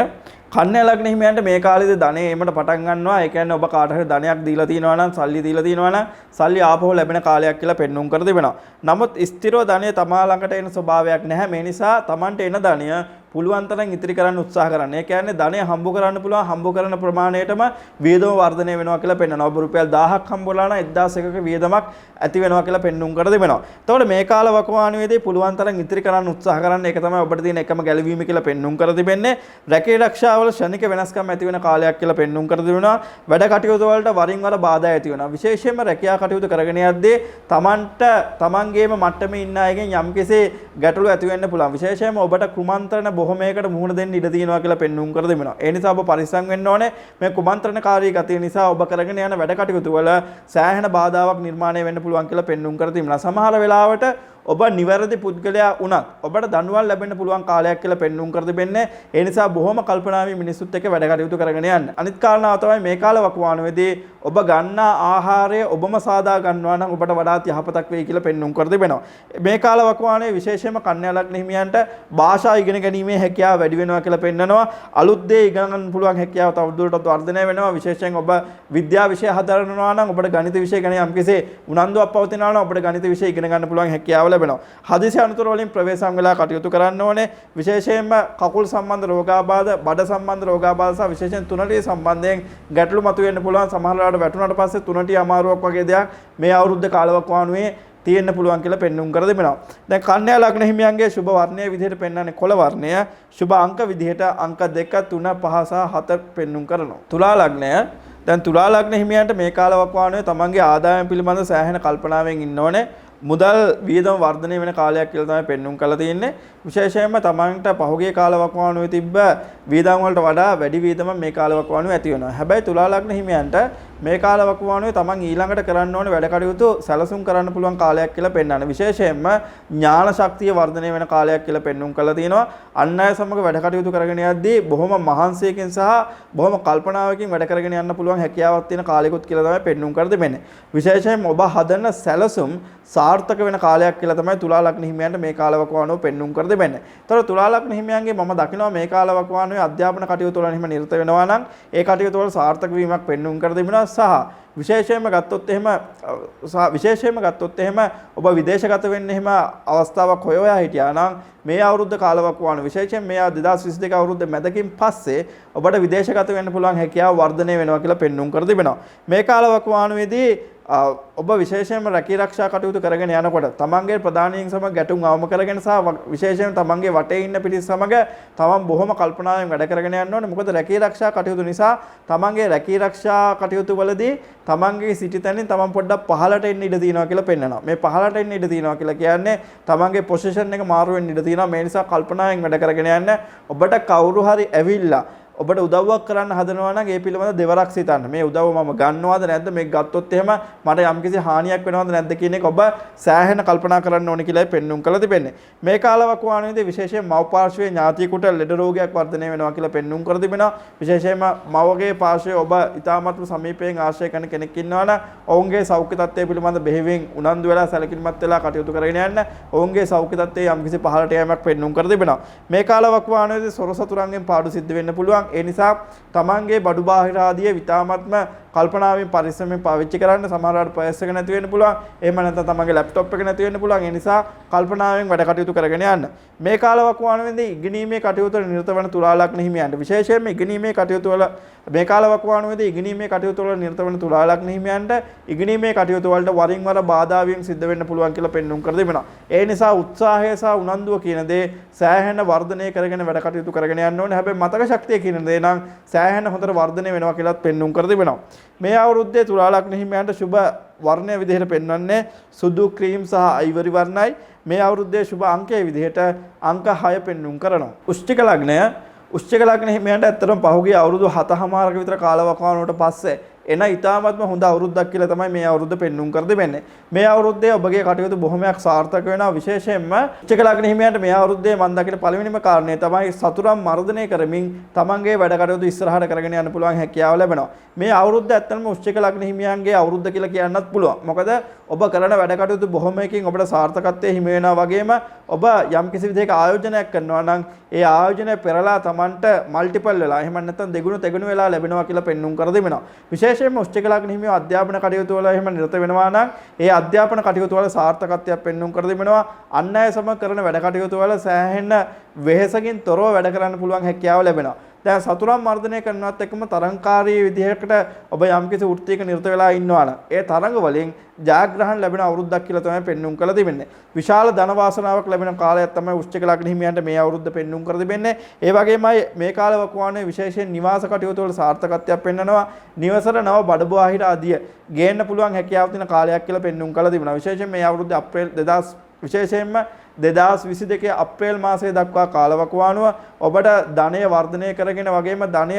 කන්‍යා ලග්න හිමියන්ට මේ කාලේදී ධනෙ එීමට පටන් ගන්නවා. ඒ කියන්නේ ඔබ කාට හරි ධනයක් දීලා තියෙනවා නම්, සල්ලි දීලා තියෙනවා නම්, සල්ලි ආපහු ලැබෙන කාලයක් කියලා පෙන්වුම් කර දෙනවා. නමුත් ස්ථිරව ධනෙ තමා ළඟට එන ස්වභාවයක් නැහැ. මේ නිසා Tamanට එන ධනය පුළුවන් තරම් ඉතිරි කරන්න උත්සාහ කරන්න. ඒ කියන්නේ ධනය හම්බ කරන්න පුළුවන් හම්බ කරන ප්‍රමාණයටම වියදම වර්ධනය වෙනවා කියලා පෙන්වනවා. ඔබ රුපියල් 1000ක් හම්බවලා නම් 1001ක වියදමක් ඇති වෙනවා කියලා පෙන්වුම් කර දෙනවා. එතකොට මේ කාල වකවානුවේදී පුළුවන් තරම් ඉතිරි කරන්න උත්සාහ කරන්න. ඒක තමයි ඔබට තියෙන එකම ගැළවීම කියලා පෙන්වුම් කර දෙන්නේ. රැකේ ආරක්ෂාවල ශනික වෙනස්කම් ඇති වෙන කාලයක් කියලා පෙන්වුම් කර දෙනවා. වැඩ කටයුතු වලට වරින් වර බාධා ඇති වෙනවා. විශේෂයෙන්ම රැකියා කටයුතු කරගෙන යද්දී Tamanට තමන්ගේම මට්ටමේ ඉන්න අයගෙන් යම්කිසි ගැටලු ඇති වෙන්න පුළුවන්. විශේෂයෙන්ම ඔබට කුමන්ත්‍රණ බොහොමයකට මුහුණ දෙන්න ඉඩ තියෙනවා කියලා පෙන්වුම් කර දෙනවා. ඒ නිසා ඔබ පරිස්සම් වෙන්න ඕනේ. මේ කුමන්ත්‍රණකාරී ගතිය නිසා ඔබ කරගෙන යන වැඩ කටයුතු වල සෑහෙන බාධාවක් නිර්මාණය වෙන්න පුළුවන් කියලා පෙන්වුම් කර තිබෙනවා. සමහර වෙලාවට ඔබ නිවැරදි පුද්ගලයා වුණත් ඔබට දඬුවම් ලැබෙන්න පුළුවන් කාලයක් කියලා පෙන්වුම් කර දෙන්නේ. ඒ නිසා බොහොම කල්පනාවෙන් මිනිස්සුත් එක්ක වැඩ කටයුතු කරගෙන යන්න. අනිත් කාරණාව තමයි මේ කාල වකවානුවේදී ඔබ ගන්නා ආහාරය ඔබම සාදා ගන්නවා නම් ඔබට වඩාත් යහපතක් වෙයි කියලා පෙන්වුම් කර දෙනවා. මේ කාල වකවානුවේ විශේෂයෙන්ම කන්‍යා ලග්න හිමියන්ට භාෂා ඉගෙන ගැනීමේ හැකියාව වැඩි වෙනවා කියලා පෙන්නනවා. අලුත් දේ ඉගෙන ගන්න පුළුවන් හැකියාව තවදුරටත් වර්ධනය වෙනවා. විශේෂයෙන් ඔබ විද්‍යා විෂය හදාරනවා නම් ඔබට ගණිත විෂය ගැන යම්කිසි උනන්දුවක් පවතිනවා නම් ඔබට ගණිත විෂය ඉගෙන ගන්න පුළුවන් හැකියාව ලැබෙනවා. හදිසි අනතුරු වලින් ප්‍රවේශම් වෙලා කටයුතු කරන්න ඕනේ. විශේෂයෙන්ම කකුල් සම්බන්ධ රෝගාබාධ, බඩ සම්බන්ධ රෝගාබාධ සහ විශේෂයෙන් තුනටිය සම්බන්ධයෙන් ගැටලු මතුවෙන්න පුළුවන්. සමහර වෙලාවට වැටුණාට පස්සේ තුනටිය අමාරුවක් වගේ දෙයක් මේ අවුරුද්ද කාලවකවානුවේ තියෙන්න පුළුවන් කියලා පෙන්වුම් කර දෙනවා. දැන් කන්‍යා ලග්න හිමියන්ගේ සුබ වර්ණයේ විදිහට පෙන්වන්නේ කොළ වර්ණය, සුබ අංක විදිහට අංක 2, 3, 5 සහ 7 පෙන්වුම් කරනවා. තුලා ලග්නය දැන් තුලා ලග්න හිමියන්ට මේ කාලවකවානුවේ තමන්ගේ ආදායම් පිළිබඳ සෑහෙන කල්පනාවෙන් ඉන්න ඕනේ. මුදල් වියදම වර්ධනය වෙන කාලයක් කියලා තමයි පෙන්වුම් කරලා තියෙන්නේ. විශේෂයෙන්ම තමන්ට පහුගිය කාල වකවානුවේ තිබ්බ වියදම් වලට වඩා වැඩි වියදම මේ කාල වකවානුවේ ඇති වෙනවා. හැබැයි තුලා ලග්න හිමියන්ට මේ කාල වකවානුවේ තමන් ඊළඟට කරන්න ඕනේ වැඩ කටයුතු සැලසුම් කරන්න පුළුවන් කාලයක් කියලා පෙන්වන්නේ. විශේෂයෙන්ම ඥාන ශක්තිය වර්ධනය වෙන කාලයක් කියලා පෙන්වුම් කරලා තියෙනවා. අන් අය සමග වැඩ කටයුතු කරගෙන යද්දී බොහොම මහන්සියකින් සහ බොහොම කල්පනාවකින් වැඩ කරගෙන යන්න පුළුවන් හැකියාවක් තියෙන කාලයකුත් කියලා තමයි පෙන්වුම් කර දෙන්නේ. විශේෂයෙන්ම ඔබ හදන සැලසුම් සාර්ථක වෙන කාලයක් කියලා තමයි තුලා ලග්න හිමියන්ට මේ කාල වකවානුව පෙන්වුම් කර දෙන්නේ. ඒතර තුලා ලග්න හිමියන්ගේ මම දකිනවා මේ කාල වකවානුවේ අධ්‍යාපන කටයුතු වල හිම නිරත වෙනවා නම් ඒ කටයුතු වල සාර්ථක වීමක් පෙන්වුම් කර දෙනවා. සහ විශේෂයෙන්ම ගත්තොත් එහෙම ඔබ විදේශගත වෙන්න එහෙම අවස්ථාවක් හොයලා හිටියා නම් මේ අවුරුද්ද කාලවකවානුව විශේෂයෙන් මේ 2022 අවුරුද්ද මැදකින් පස්සේ ඔබට විදේශගත වෙන්න පුළුවන් හැකියාව වර්ධනය වෙනවා කියලා පෙන්වුම් කර තිබෙනවා. මේ කාලවකවානුවේදී ඔබ විශේෂයෙන්ම රැකී ආරක්ෂා කටයුතු කරගෙන යනකොට තමන්ගේ ප්‍රධානීන් සමග ගැටුම් අවම කරගෙන සහ විශේෂයෙන් තමන්ගේ වටේ ඉන්න පිරිස සමග තමන් බොහොම කල්පනාවෙන් වැඩ කරගෙන යන්න ඕනේ. මොකද රැකී ආරක්ෂා කටයුතු නිසා තමන්ගේ රැකී ආරක්ෂා කටයුතු වලදී තමන්ගේ සිටිතැනින් තමන් පොඩ්ඩක් පහළට එන්න ඉඩ තියෙනවා කියලා පෙන්නනවා. මේ පහළට එන්න ඉඩ තියෙනවා කියලා කියන්නේ තමන්ගේ පොසිෂන් එක මාරු වෙන්න ඉඩ තියෙනවා. මේ නිසා කල්පනාවෙන් වැඩ කරගෙන යන්න. ඔබට කවුරු හරි ඇවිල්ලා ඔබට උදව්වක් කරන්න හදනවා නම් ඒ පිළිබඳ දෙවරක් සිතන්න. මේ උදව්ව මම ගන්නවද නැද්ද? මේක ගත්තොත් එහෙම මට යම්කිසි හානියක් වෙනවද නැද්ද කියන එක ඔබ සෑහෙන කල්පනා කරන්න ඕනේ කියලායි පෙන්වුම් කරලා තිබෙන්නේ. මේ කාලවකවානුවේදී විශේෂයෙන් මව් පාර්ශ්වයේ ඥාතියෙකුට ලෙඩ රෝගයක් වර්ධනය වෙනවා කියලා පෙන්වුම් කර තිබෙනවා. විශේෂයෙන්ම මවගේ පාර්ශ්වයේ ඔබ ඉතාමත්ම සමීපයෙන් ආශ්‍රය කරන කෙනෙක් ඉන්නවා නම් ඔවුන්ගේ සෞඛ්‍ය තත්ත්වය පිළිබඳ බෙහෙවින් උනන්දු වෙලා සැලකිලිමත් වෙලා කටයුතු කරගෙන යන්න. ඔවුන්ගේ සෞඛ්‍ය තත්ත්වයේ යම්කිසි පහළට යෑමක් පෙන්වුම් කර තිබෙනවා. මේ කාලවකවානුවේදී සොර සතුරන්ගෙන් පාඩු සිද්ධ වෙන්න පුළුවන්. ඒ නිසා තමන්ගේ බඩු බාහිර ආදී විතාමත්ම කල්පනාවෙන් පරිස්සමෙන් පාවිච්චි කරන්න. සමහරවිට පර්ස් එක නැති වෙන්න පුළුවන්. එහෙම නැත්නම් තමන්ගේ ලැප්ටොප් එක නැති වෙන්න පුළුවන්. ඒ නිසා කල්පනාවෙන් වැඩ කටයුතු කරගෙන යන්න. මේ කාලවකවානුවේදී ඉගෙනීමේ කටයුතු වල නිරත වන තුලා ලග්න හිමියන්ට විශේෂයෙන්ම ඉගෙනීමේ කටයුතු වල මේ කාලවකවානුවේදී ඉගෙනීමේ කටයුතු වල නිරත වන තුලා ලග්න හිමියන්ට ඉගෙනීමේ කටයුතු වලට වරින් වර බාධා වීම සිද්ධ වෙන්න පුළුවන් කියලා පෙන්වුම් කර දෙනවා. ඒ නිසා උත්සාහය සහ උනන්දුව කියන දේ සෑහෙන වර්ධනය කරගෙන වැඩ කටයුතු කරගෙන යන්න ඕනේ. හැබැයි මතක ශක්තිය කියන දේ නම් සෑහෙන හොඳට වර්ධනය වෙනවා කියලාත් පෙන්වුම් කර දෙනවා. මේ අවුරුද්දේ තුලා ලග්න හිමියන්ට සුබ වර්ණය විදිහට පෙන්වන්නේ සුදු ක්‍රීම් සහ අයිවරි වර්ණයි. මේ අවුරුද්දේ සුබ අංකයේ විදිහට අංක 6 පෙන්වුම් කරනවා. වෘශ්චික ලග්න හිමියන්ට ඇත්තටම පහුගිය අවුරුදු 7මාරක විතර කාලවකවානුවට පස්සේ එන ඊටාත්ම හොඳ අවුරුද්දක් කියලා තමයි මේ අවුරුද්ද පෙන්වුම් කර දෙන්නේ. මේ අවුරුද්දේ ඔබගේ කටයුතු බොහොමයක් සාර්ථක වෙනවා. විශේෂයෙන්ම වෘශ්චික ලග්න හිමියන්ට මේ අවුරුද්දේ මම දකින පළවෙනිම කාරණේ තමයි සතුරන් මර්ධනය කරමින් තමන්ගේ වැඩ කටයුතු ඉස්සරහට කරගෙන යන්න පුළුවන් හැකියාව ලැබෙනවා. මේ අවුරුද්ද ඇත්තටම වෘශ්චික ලග්න හිමියන්ගේ අවුරුද්ද කියලා කියන්නත් පුළුවන්. මොකද ඔබ කරන වැඩ කටයුතු බොහොමයකින් ඔබට සාර්ථකත්වයේ හිමි වෙනවා වගේම ඔබ යම් කිසි විදිහක ආයෝජනයක් කරනවා නම් ඒ ආයෝජනය පෙරලා තමන්ට මල්ටිපල් වෙලා එහෙම නැත්නම් දෙගුණ තෙගුණ වෙලා ලැබෙනවා කියලා පෙන්වුම් කර දෙනවා. විශේෂයෙන්ම වෘශ්චික ලග්න හිමියෝ අධ්‍යාපන කටයුතු වල එහෙම නිරත වෙනවා නම් ඒ අධ්‍යාපන කටයුතු වල සාර්ථකත්වයක් පෙන්වුම් කර දෙනවා. අන් අය සමග කරන වැඩ කටයුතු වල සෑහෙන වෙහෙසකින් තොරව වැඩ කරන්න පුළුවන් හැකියාව ලැබෙනවා. දැන් සතුරන් මර්ධනය කරනවත් එක්කම තරංකාරී විදිහකට ඔබ යම්කිසි වෘත්තියක නිරත වෙලා ඉන්නවා නම් ඒ තරංග වලින් ජයග්‍රහණ ලැබෙන අවුරුද්දක් කියලා තමයි පෙන්වුම් කරලා තිබෙන්නේ. විශාල ධන වාසනාවක් ලැබෙන කාලයක් තමයි වෘශ්චික ලග්න හිමියන්ට මේ අවුරුද්ද පෙන්වුම් කර තිබෙන්නේ. ඒ වගේමයි මේ කාලවකවානුවේ විශේෂයෙන් නිවාස කටයුතු වල සාර්ථකත්වයක් පෙන්වනවා. නිවසට නව බඩ බාහිර ආදිය ගේන්න පුළුවන් හැකියාව තියෙන කාලයක් කියලා පෙන්වුම් කරලා තිබෙනවා. විශේෂයෙන් මේ අවුරුද්ද අප්‍රේල් 2022 අප්‍රේල් මාසයේ දක්වා කාලවකවානුව ඔබට ධනය වර්ධනය කරගෙන වගේම ධනය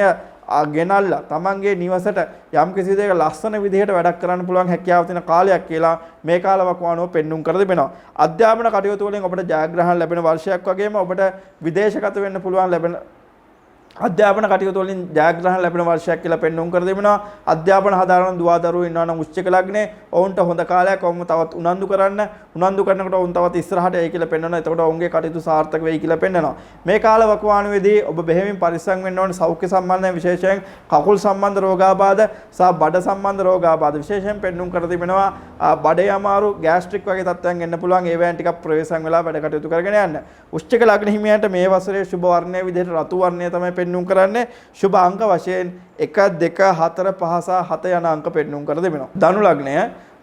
ගෙනල්ලා තමන්ගේ නිවසට යම් කිසි දෙයක ලස්සන විදිහට වැඩක් කරන්න පුළුවන් හැකියාව තියෙන කාලයක් කියලා මේ කාලවකවානුව පෙන්වුම් කර දෙනවා. අධ්‍යාපන කටයුතු වලින් ඔබට ජයග්‍රහණ ලැබෙන වර්ෂයක් වගේම ඔබට විදේශගත වෙන්න පුළුවන් ලැබෙන අධ්‍යාපන කටයුතු වලින් ජයග්‍රහණ ලැබෙන වර්ෂයක් කියලා පෙන්වුම් කර දෙනවා. අධ්‍යාපන හදාරන දුවදරුවෝ ඉන්නවා නම් වෘශ්චික ලග්නේ ඔවුන්ට හොඳ කාලයක් ඔවුන් තවත් උනන්දු කරනකොට ඔවුන් තවත් ඉස්සරහට එයි කියලා පෙන්වනවා. එතකොට ඔවුන්ගේ කටයුතු සාර්ථක වෙයි කියලා පෙන්වනවා. මේ කාලවකවානුවේදී ඔබ බෙහෙවින් පරිස්සම් වෙන්න ඕනේ සෞඛ්‍ය සම්බන්ධයෙන් විශේෂයෙන් කකුල් සම්බන්ධ රෝගාබාධ සහ බඩ සම්බන්ධ රෝගාබාධ විශේෂයෙන් පෙන්වුම් කර තිබෙනවා. බඩේ අමාරු ગેස්ට්‍රික් වගේ තත්ත්වයන් එන්න පුළුවන්. ඒවෙන් ටිකක් ප්‍රවේශම් වෙලා වැඩ කටයුතු කරගෙන යන්න. වෘශ්චික ලග්න හිමියන්ට මේ වසරේ සුබ වර්ණයේ විදිහට රතු වර්ණය තමයි පෙන්වුම් කරන්නේ. සුබ අංක වශයෙන් 1 2 4 5 සහ 7 යන අංක පෙන්වුම් කර දෙනවා.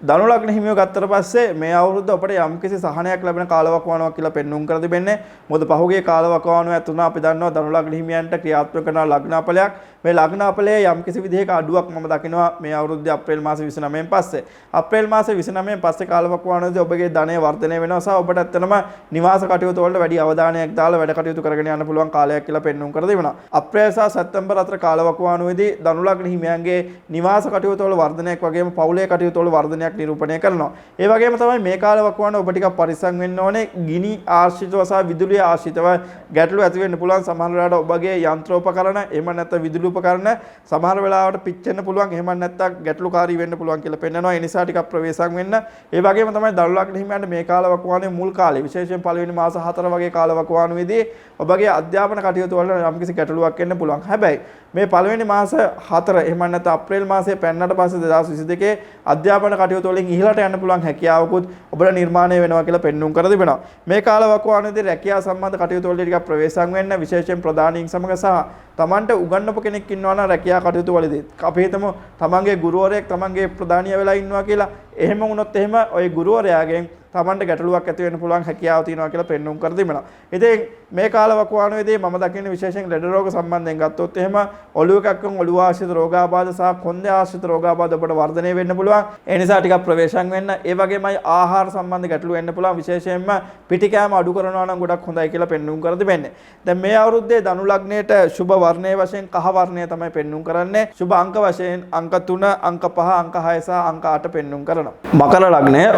ධනු ලග්න හිමියෝ ගත්තට පස්සේ මේ අවුරුද්ද අපිට යම්කිසි සහනයක් ලැබෙන කාලවකවානුවක් කියලා පෙන්වුම් කර තිබෙන්නේ. මොකද පහුගිය කාලවකවානුව ඇතුළත අපි දන්නවා ධනු ලග්න හිමියන්ට ක්‍රියාත්මක කරන ලග්නාපලයක්. මේ ලග්නාපලයේ යම්කිසි විදිහක අඩුවක් මම දකිනවා මේ අවුරුද්දේ අප්‍රේල් මාස 29න් පස්සේ. අප්‍රේල් මාස 29න් පස්සේ කාලවකවානුවේදී ඔබගේ ධනය වර්ධනය වෙනවා සහ ඔබට ඇත්තටම නිවාස කටයුතු වලට වැඩි අවධානයක් දාලා වැඩ කටයුතු කරගෙන යන්න පුළුවන් කාලයක් කියලා පෙන්වුම් කර දෙනවා. අප්‍රේල් සහ සැප්තැම්බර් අතර කාලවකවානුවේදී ධනු ලග්න හිමියන්ගේ නිවාස කටයුතු වල වර්ධනයක් වගේම පවුලේ කටයුතු වල වර්ධනයක් නිරූපණය කරනවා. ඒ වගේම තමයි මේ කාලවකවානුව ඔබ ටිකක් පරිස්සම් වෙන්න ඕනේ. ගිනි ආශ්‍රිතව සහ විදුලිය ආශ්‍රිතව ගැටලු ඇති වෙන්න පුළුවන්. සමහර වෙලාවට ඔබගේ යන්ත්‍රෝපකරණ එහෙම නැත්නම් විදුලි උපකරණ සමහර වෙලාවට පිච්චෙන්න පුළුවන්. එහෙම නැත්නම් ගැටලුකාරී වෙන්න පුළුවන් කියලා පෙන්නනවා. ඒ නිසා ටිකක් ප්‍රවේශම් වෙන්න. ඒ වගේම තමයි ධනු ලග්න හිමියන්ට මේ කාලවකවානුවේ මුල් කාලේ විශේෂයෙන් පළවෙනි මාස 4 වගේ කාලවකවානුවේදී ඔබගේ අධ්‍යාපන කටයුතු වල යම්කිසි ගැටලුවක් එන්න පුළුවන්. හැබැයි මේ පළවෙනි මාස 4 එහෙම නැත්නම් අප්‍රේල් මාසයේ පැන්නට පස්සේ 2022 අධ්‍යාපන කටයුතු වලින් ඉහළට යන්න පුළුවන් හැකියාවකුත් ඔබට නිර්මාණය වෙනවා කියලා පෙන්වුම් කර තිබෙනවා. මේ කාලවකවානුවේදී රැකියාව සම්බන්ධ කටයුතු වලදී ටිකක් ප්‍රවේශම් වෙන්න විශේෂයෙන් ප්‍රධානීන් සමග සහ තමන්ට උගන්වපු කෙනෙක් ඉන්නවා නම් රැකියාව කටයුතු වලදී අපි හිතමු තමන්ගේ ගුරුවරයෙක් තමන්ගේ ප්‍රධානිය වෙලා ඉන්නවා කියලා. එහෙම වුණොත් එහෙම ওই ගුරුවරයාගෙන් තමන්ට ගැටලුවක් ඇති වෙන්න පුළුවන් හැකියාව තියෙනවා කියලා පෙන්වුම් කර තිබෙනවා. ඉතින් මේ කාලවකවානුවේදී මම දකින්නේ විශේෂයෙන් ලෙඩ රෝග සම්බන්ධයෙන් ගත්තොත් එහෙම ඔළුව කැක්කම් ඔළුව ආශ්‍රිත රෝගාබාධ සහ කොන්දේ ආශ්‍රිත රෝගාබාධ ඔබට වර්ධනය වෙන්න පුළුවන්. ඒ නිසා ටිකක් ප්‍රවේශම් වෙන්න. ඒ වගේමයි ආහාර සම්බන්ධ ගැටලු වෙන්න පුළුවන්. විශේෂයෙන්ම පිටිකෑම අඩු කරනවා නම් ගොඩක් හොඳයි කියලා පෙන්වුම් කර තිබෙන්නේ. දැන් මේ අවුරුද්දේ ධනු ලග්නයට සුබ වර්ණයේ වශයෙන් කහ වර්ණය තමයි පෙන්වුම් කරන්නේ. සුබ අංක වශයෙන් අංක 3, අංක 5, අංක 6 සහ අංක 8 පෙන්වුම් කරනවා.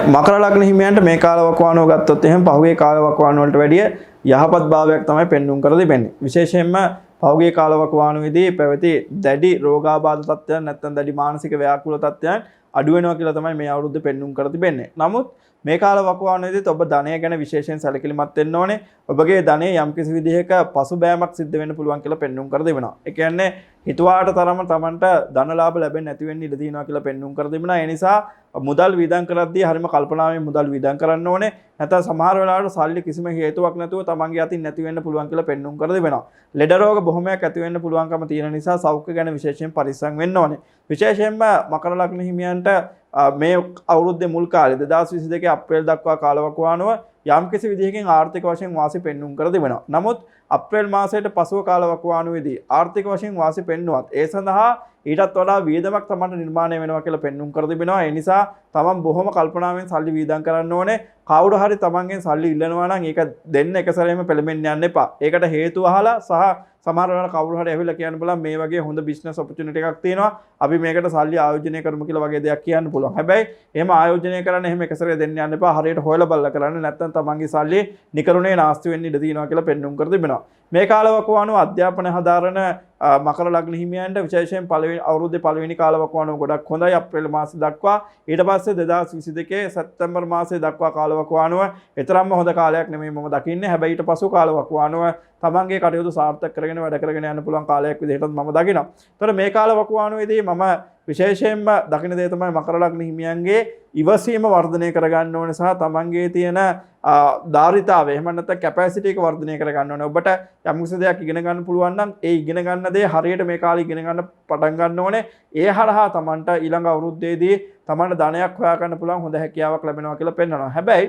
මකර ලග්න හිමියන්ට මේ කාලවකවානුව ගත්තොත් එහෙම පහුගිය කාලවකවානුව වලට වැඩිය යහපත් භාවයක් තමයි පෙන්වුම් කර දෙන්නේ. විශේෂයෙන්ම පහුගිය කාලවකවානුවේදී පැවති දැඩි රෝගාබාධ තත්ත්වයන් නැත්නම් දැඩි මානසික ව්‍යාකූල තත්ත්වයන් අඩු වෙනවා කියලා තමයි මේ අවුරුද්ද පෙන්වුම් කර තිබෙන්නේ. නමුත් මේ කාල වකවානුවේදීත් ඔබ ධනය ගැන විශේෂයෙන් සැලකිලිමත් වෙන්න ඕනේ. ඔබගේ ධනය යම්කිසි විදිහක පසුබෑමක් සිද්ධ වෙන්න පුළුවන් කියලා පෙන්눔 කර දෙනවා. ඒ කියන්නේ හිතුවාට තරම Tamanට ධන ලාභ ලැබෙන්නේ නැති වෙන්න ඉඩ තියෙනවා කියලා පෙන්눔 කර දෙනවා. ඒ නිසා මුදල් වියදම් කරද්දී හරිම කල්පනාවෙන් මුදල් වියදම් කරන්න ඕනේ. නැත්නම් සමහර වෙලාවට සල්ලි කිසිම හේතුවක් නැතුව තමන්ගේ අතින් නැති වෙන්න පුළුවන් කියලා පෙන්눔 කර දෙනවා. ලෙඩ රෝග බොහොමයක් ඇති වෙන්න පුළුවන්කම තියෙන නිසා සෞඛ්‍ය ගැන විශේෂයෙන් පරිස්සම් වෙන්න ඕනේ. විශේෂයෙන්ම මකර ලග්න හිමියන්ට මේ අවුරුද්දේ මුල් කාලේ 2022 අප්‍රේල් දක්වා කාලවකවානුව යම්කිසි විදිහකින් ආර්ථික වශයෙන් වාසි පෙන්눔 කර දෙනවා. නමුත් අප්‍රේල් මාසයට පසුව කාලවකවානුවේදී ආර්ථික වශයෙන් වාසි පෙන්නුවත් ඒ සඳහා ඊටත් වඩා වියදමක් තමන්ට නිර්මාණය වෙනවා කියලා පෙන්눔 කර තිබෙනවා. ඒ නිසා තමන් බොහොම කල්පනාවෙන් සල්ලි වියදම් කරන්න ඕනේ. කවුරු හරි තමන්ගෙන් සල්ලි ඉල්ලනවා නම් ඒක දෙන්න එක සැරේම පෙළඹෙන්න යන්න එපා. ඒකට හේතුව අහලා සහ සමහර වෙලාවට කවුරු හරි ඇවිල්ලා කියන්න බලන්න මේ වගේ හොඳ බිස්නස් ඔපචුනිටි එකක් තියෙනවා. අපි මේකට සල්ලි ආයෝජනය කරමු කියලා වගේ දෙයක් කියන්න පුළුවන්. හැබැයි එහෙම ආයෝජනය කරන්න එහෙම එක සැරේ දෙන්න යන්න එපා. හරියට හොයලා බලලා කරන්න. නැත්නම් තමන්ගේ සල්ලි නිකරුණේ නාස්ති වෙන්න ඉඩ තියෙනවා කියලා පෙන්눔 කර තිබෙනවා. මේ කාලවකවානුව අධ්‍යාපන හදාරන මකර ලග්න හිමියන්ට විශේෂයෙන් පළවෙනි අවුරුද්දේ පළවෙනි කාලවකවානුව ගොඩක් හොඳයි අප්‍රේල් මාසෙ දක්වා. ඊට පස්සේ 2022 සැප්තැම්බර් මාසෙ දක්වා කාලවකවානුව ඊතරම්ම හොඳ කාලයක් නෙමෙයි මම දකින්නේ. හැබැයි ඊට පසු කාලවකවානුව තමන්ගේ කටයුතු සාර්ථක කරගෙන වැඩ කරගෙන යන්න පුළුවන් කාලයක් විදිහටත් මම දකිනවා. ඒතර මේ කාලවකවානුවේදී මම විශේෂයෙන්ම දකින දේ තමයි මකර ලග්න හිමියන්ගේ ඉවසීම වර්ධනය කරගන්න ඕනේ සහ තමන්ගේ තියෙන ධාරිතාවය එහෙම නැත්නම් කැපැසිටි එක වර්ධනය කරගන්න ඕනේ. ඔබට යම් කිසි දෙයක් ඉගෙන ගන්න පුළුවන් නම් ඒ ඉගෙන ගන්න දේ හරියට මේ කාලේ ඉගෙන ගන්න පටන් ගන්න ඕනේ. ඒ හරහා තමන්ට ඊළඟ අවුරුද්දේදී තමන්ට ධනයක් හොයා ගන්න පුළුවන් හොඳ හැකියාවක් ලැබෙනවා කියලා පෙන්වනවා. හැබැයි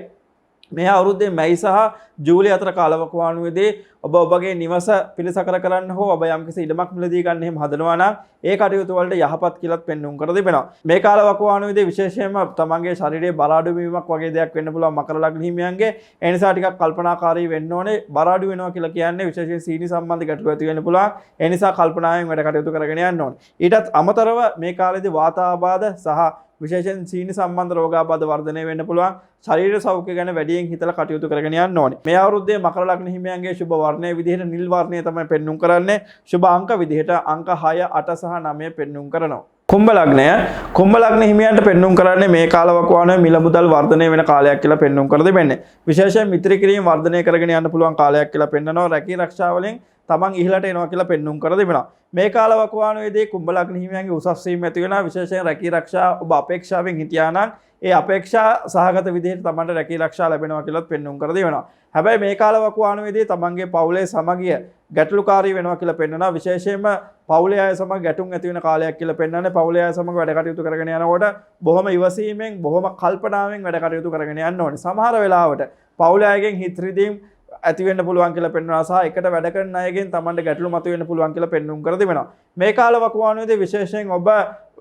මේ අවුරුද්දේ මැයි සහ ජූලි අතර කාලවකවානුවේදී ඔබ ඔබගේ නිවස පිළිසකර කරන්න හෝ ඔබ යම්කිසි ඉඩමක් මිලදී ගන්න එහෙම හදනවා නම් ඒ කටයුතු වලට යහපත් කියලාත් පෙන්눔 කර තිබෙනවා. මේ කාලවකවානුවේදී විශේෂයෙන්ම තමන්ගේ ශරීරයේ බර අඩු වීමක් වගේ දෙයක් වෙන්න පුළුවන් මකර ලග්න හිමියන්ගේ. ඒ නිසා ටිකක් කල්පනාකාරී වෙන්න ඕනේ. බර අඩු වෙනවා කියලා කියන්නේ විශේෂයෙන් සීනි සම්බන්ධ ගැටලු ඇති වෙන්න පුළුවන්. ඒ නිසා කල්පනාවෙන් වැඩ කටයුතු කරගෙන යන්න ඕනේ. ඊටත් අමතරව මේ කාලේදී වාතාබාධ සහ විශේෂයෙන් සීනි සම්බන්ධ රෝගාබාධ වර්ධනය වෙන්න පුළුවන්. ශරීර සෞඛ්‍ය ගැන වැඩියෙන් හිතලා කටයුතු කරගෙන යන්න ඕනේ. මේ අවුරුද්දේ මකර ලග්න හිමියන්ගේ සුබ වර්ණයේ විදිහට නිල් වර්ණය තමයි පෙන්눔 කරන්නේ. සුබ අංක විදිහට අංක 6, 8 සහ 9 පෙන්눔 කරනවා. කුම්භ ලග්නය කුම්භ ලග්න හිමියන්ට පෙන්눔 කරන්නේ මේ කාලවකවානුවේ මිල මුදල් වර්ධනය වෙන කාලයක් කියලා පෙන්눔 කර දෙන්නේ. විශේෂයෙන් මිත්‍ර කිරීම වර්ධනය කරගෙන යන්න පුළුවන් කාලයක් කියලා පෙන්වනවා. රැකී ආරක්ෂා වලින් තමන් ඉහළට එනවා කියලා පෙන්눔 කර දෙනවා. මේ කාලවකවානුවේදී කුම්භ ලග්න හිමියන්ගේ උසස් වීම ඇති වෙනවා. විශේෂයෙන් රැකී ආරක්ෂා ඔබ අපේක්ෂාවෙන් හිටියා නම් ඒ අපේක්ෂා සහගත විදිහට තමන්ට රැකී ආරක්ෂා ලැබෙනවා කියලාත් පෙන්눔 කර දෙනවා. හැබැයි මේ කාලවකවානුවේදී තමන්ගේ පවුලේ සමගිය ගැටලුකාරී වෙනවා කියලා පෙන්වනවා. විශේෂයෙන්ම පවුලේ අය සමග ගැටුම් ඇති වෙන කාලයක් කියලා පෙන්වන්නේ. පවුලේ අය සමග වැඩ කටයුතු කරගෙන යනකොට බොහොම ඉවසීමෙන් බොහොම කල්පනාවෙන් වැඩ කටයුතු කරගෙන යන්න ඕනේ. සමහර වෙලාවට පවුලේ අයගෙන් හිත රිදීම් ඇති වෙන්න පුළුවන් කියලා පෙන්වනවා සහ එකට වැඩ කරන අයගෙන් තමන්ට ගැටලු මතුවෙන්න පුළුවන් කියලා පෙන්눔 කර දෙනවා. මේ කාලවකවානුවේදී විශේෂයෙන් ඔබ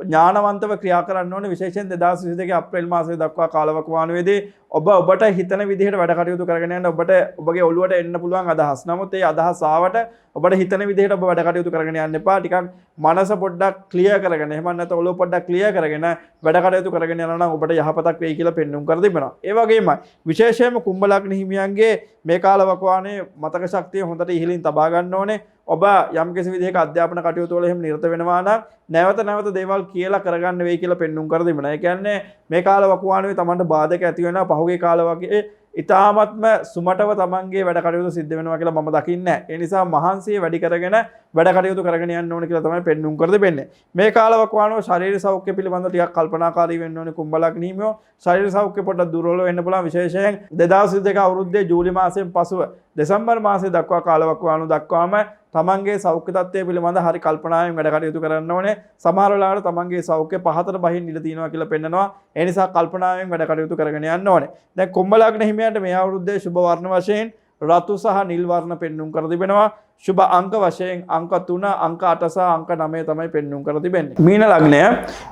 ඥානවන්තව ක්‍රියා කරන්න ඕනේ. විශේෂයෙන් 2022 අප්‍රේල් මාසයේ දක්වා කාලවකවානුවේදී ඔබට හිතන විදිහට වැඩ කටයුතු කරගෙන යන්න ඔබට ඔබගේ ඔළුවට එන්න පුළුවන් අදහස්. නමුත් ඒ අදහස් ආවට ඔබට හිතන විදිහට ඔබ වැඩ කටයුතු කරගෙන යන්න එපා. ටිකක් මනස පොඩ්ඩක් ක්ලියර් කරගෙන එහෙම නැත්නම් ඔළුව පොඩ්ඩක් ක්ලියර් කරගෙන වැඩ කටයුතු කරගෙන යනවා නම් ඔබට යහපතක් වෙයි කියලා පෙන්눔 කර තිබෙනවා. ඒ වගේම විශේෂයෙන්ම කුම්භ ලග්න හිමියන්ගේ මේ කාලවකවානුවේ මතක ශක්තිය හොඳට ඉහළින් තබා ගන්න ඕනේ. ඔබ යම් කිසි විදිහක අධ්‍යාපන කටයුතු වල එහෙම නිරත වෙනවා නම් නැවත දේවල් කියලා කරගන්න වෙයි කියලා පෙන්눔 කර දෙනවා. ඒ කියන්නේ මේ කාලවකවානුවේ Tamanට බාධක ඇති වෙනවා. පහුගිය කාල වගේ ඉතාමත්ම සුමටව තමන්ගේ වැඩ කටයුතු සිද්ධ වෙනවා කියලා මම දකින්නේ නැහැ. ඒ නිසා මහන්සිය වැඩි කරගෙන වැඩ කටයුතු කරගෙන යන්න ඕනේ කියලා තමයි පෙන්눔 කර දෙන්නේ. මේ කාලවකවානුව ශාරීරික සෞඛ්‍ය පිළිබඳව ටිකක් කල්පනාකාරී වෙන්න ඕනේ කුම්භ ලග්න හිමියෝ. ශාරීරික සෞඛ්‍ය පොඩ්ඩක් දුර්වල වෙන්න පුළුවන්. විශේෂයෙන් 2022 අවුරුද්දේ ජූලි මාසයෙන් පසුව දෙසැම්බර් මාසයේ දක්වා කාලවකවානුව දක්වාම තමන්ගේ සෞඛ්‍ය තත්ත්වය පිළිබඳ හරි කල්පනාවෙන් වැඩ කටයුතු කරන්න ඕනේ. සමහර වෙලාවට තමන්ගේ සෞඛ්‍ය පහතට බහින්න ඉඩ තියෙනවා කියලා පෙන්නනවා. ඒ නිසා කල්පනාවෙන් වැඩ කටයුතු කරගෙන යන්න ඕනේ. දැන් කුම්භ ලග්න හිමියන්ට මේ අවුරුද්දේ සුබ වර්ණ වශයෙන් රතු සහ නිල් වර්ණ පෙන්눔 කර තිබෙනවා. සුබ අංක වශයෙන් අංක 3, අංක 8 සහ අංක 9 තමයි පෙන්눔 කර තිබෙන්නේ.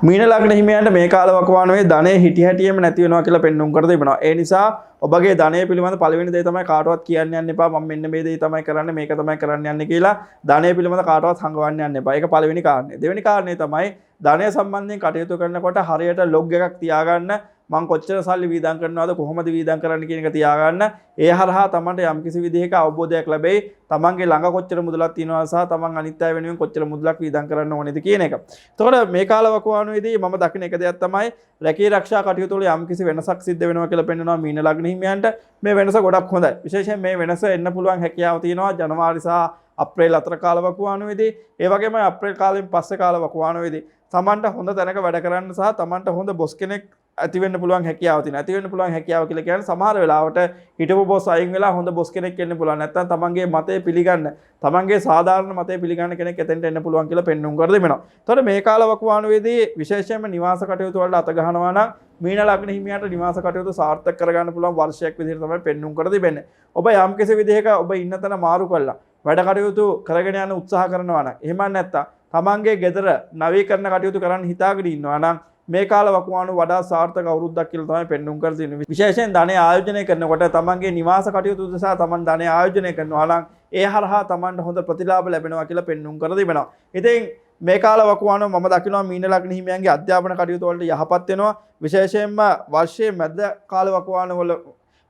මීන ලග්න හිමියන්ට මේ කාලවකවානුවේ ධනෙ හිටි හැටියෙම නැති වෙනවා කියලා පෙන්눔 කර තිබෙනවා. ඒ නිසා ඔබගේ ධනය පිළිබඳ පළවෙනි දේ තමයි කාටවත් කියන්න යන්න එපා. මම මෙන්න මේ දේ තමයි කරන්නේ, මේක තමයි කරන්න යන්නේ කියලා ධනය පිළිබඳ කාටවත් හංගවන්න යන්න එපා. ඒක පළවෙනි කාරණේ. දෙවෙනි කාරණේ තමයි ධනය සම්බන්ධයෙන් කටයුතු කරනකොට හරියට ලොග් එකක් තියාගන්න. මං කොච්චර සල්ලි වීදම් කරනවද කොහොමද වීදම් කරන්න කියන එක තියාගන්න. ඒ හරහා තමන්ට යම්කිසි විදිහක අවබෝධයක් ලැබෙයි. තමන්ගේ ළඟ කොච්චර මුදලක් තියෙනවා සහ තමන් අනිත් අය වෙනුවෙන් කොච්චර මුදලක් වීදම් කරන්න ඕනේද කියන එක. එතකොට මේ කාලවකවානුවේදී මම දකින එක දෙයක් තමයි රැකී ආරක්ෂා කටයුතු වල යම්කිසි වෙනසක් සිද්ධ වෙනවා කියලා පෙන්වනවා මීන ලග්න හිමියන්ට. මේ වෙනස ගොඩක් හොඳයි. විශේෂයෙන් මේ වෙනස එන්න පුළුවන් හැකියාව තියෙනවා ජනවාරි සහ අප්‍රේල් අතර කාලවකවානුවේදී. ඒ වගේම අප්‍රේල් කාලෙන් පස්සේ කාලවකවානුවේදී තමන්ට හොඳ තැනක වැඩ කරන්න සහ තමන්ට හොඳ බොස් කෙනෙක් ඇති වෙන්න පුළුවන් හැකියාව තියෙනවා. ඇති වෙන්න පුළුවන් හැකියාව කියලා කියන්නේ සමහර වෙලාවට හිටපු බොස් අයින් වෙලා හොඳ බොස් කෙනෙක් එන්න පුළුවන්. නැත්නම් තමන්ගේ මතය පිළිගන්න, තමන්ගේ සාධාරණ මතය පිළිගන්න කෙනෙක් එතෙන්ට එන්න පුළුවන් කියලා පෙන්වුම් කර දෙනවා. එතකොට මේ කාලවකවානුවේදී විශේෂයෙන්ම නිවාස කටයුතු වලට අත ගහනවා නම් මීන ලග්න හිමියාට නිවාස කටයුතු සාර්ථක කරගන්න පුළුවන් වර්ෂයක් විදිහට තමයි පෙන්වුම් කර දෙන්නේ. ඔබ යම්කිසි විදිහක ඔබ ඉන්න තැන මාරු කළා වැඩ කටයුතු කරගෙන යන උත්සාහ කරනවා නම් එහෙම නැත්නම් තමන්ගේ ගෙදර නවීකරණ කටයුතු කරන්න හිතාගෙන ඉන්නවා නම් මේ කාලවකවානුව වඩා සාර්ථක අවුරුද්දක් කියලා තමයි පෙන්වුම් කර දෙන්නේ. විශේෂයෙන් ධනය ආයෝජනය කරනකොට තමන්ගේ නිවාස කටයුතු උදෙසා තමන් ධනය ආයෝජනය කරනවා නම් ඒ හරහා තමන්ට හොඳ ප්‍රතිලාභ ලැබෙනවා කියලා පෙන්වුම් කර දෙනවා. ඉතින් මේ කාලවකවානුව මම දකිනවා මීන ලග්න හිමියන්ගේ අධ්‍යාපන කටයුතු වලට යහපත් වෙනවා. විශේෂයෙන්ම වර්ෂයේ මැද කාලවකවානුව වල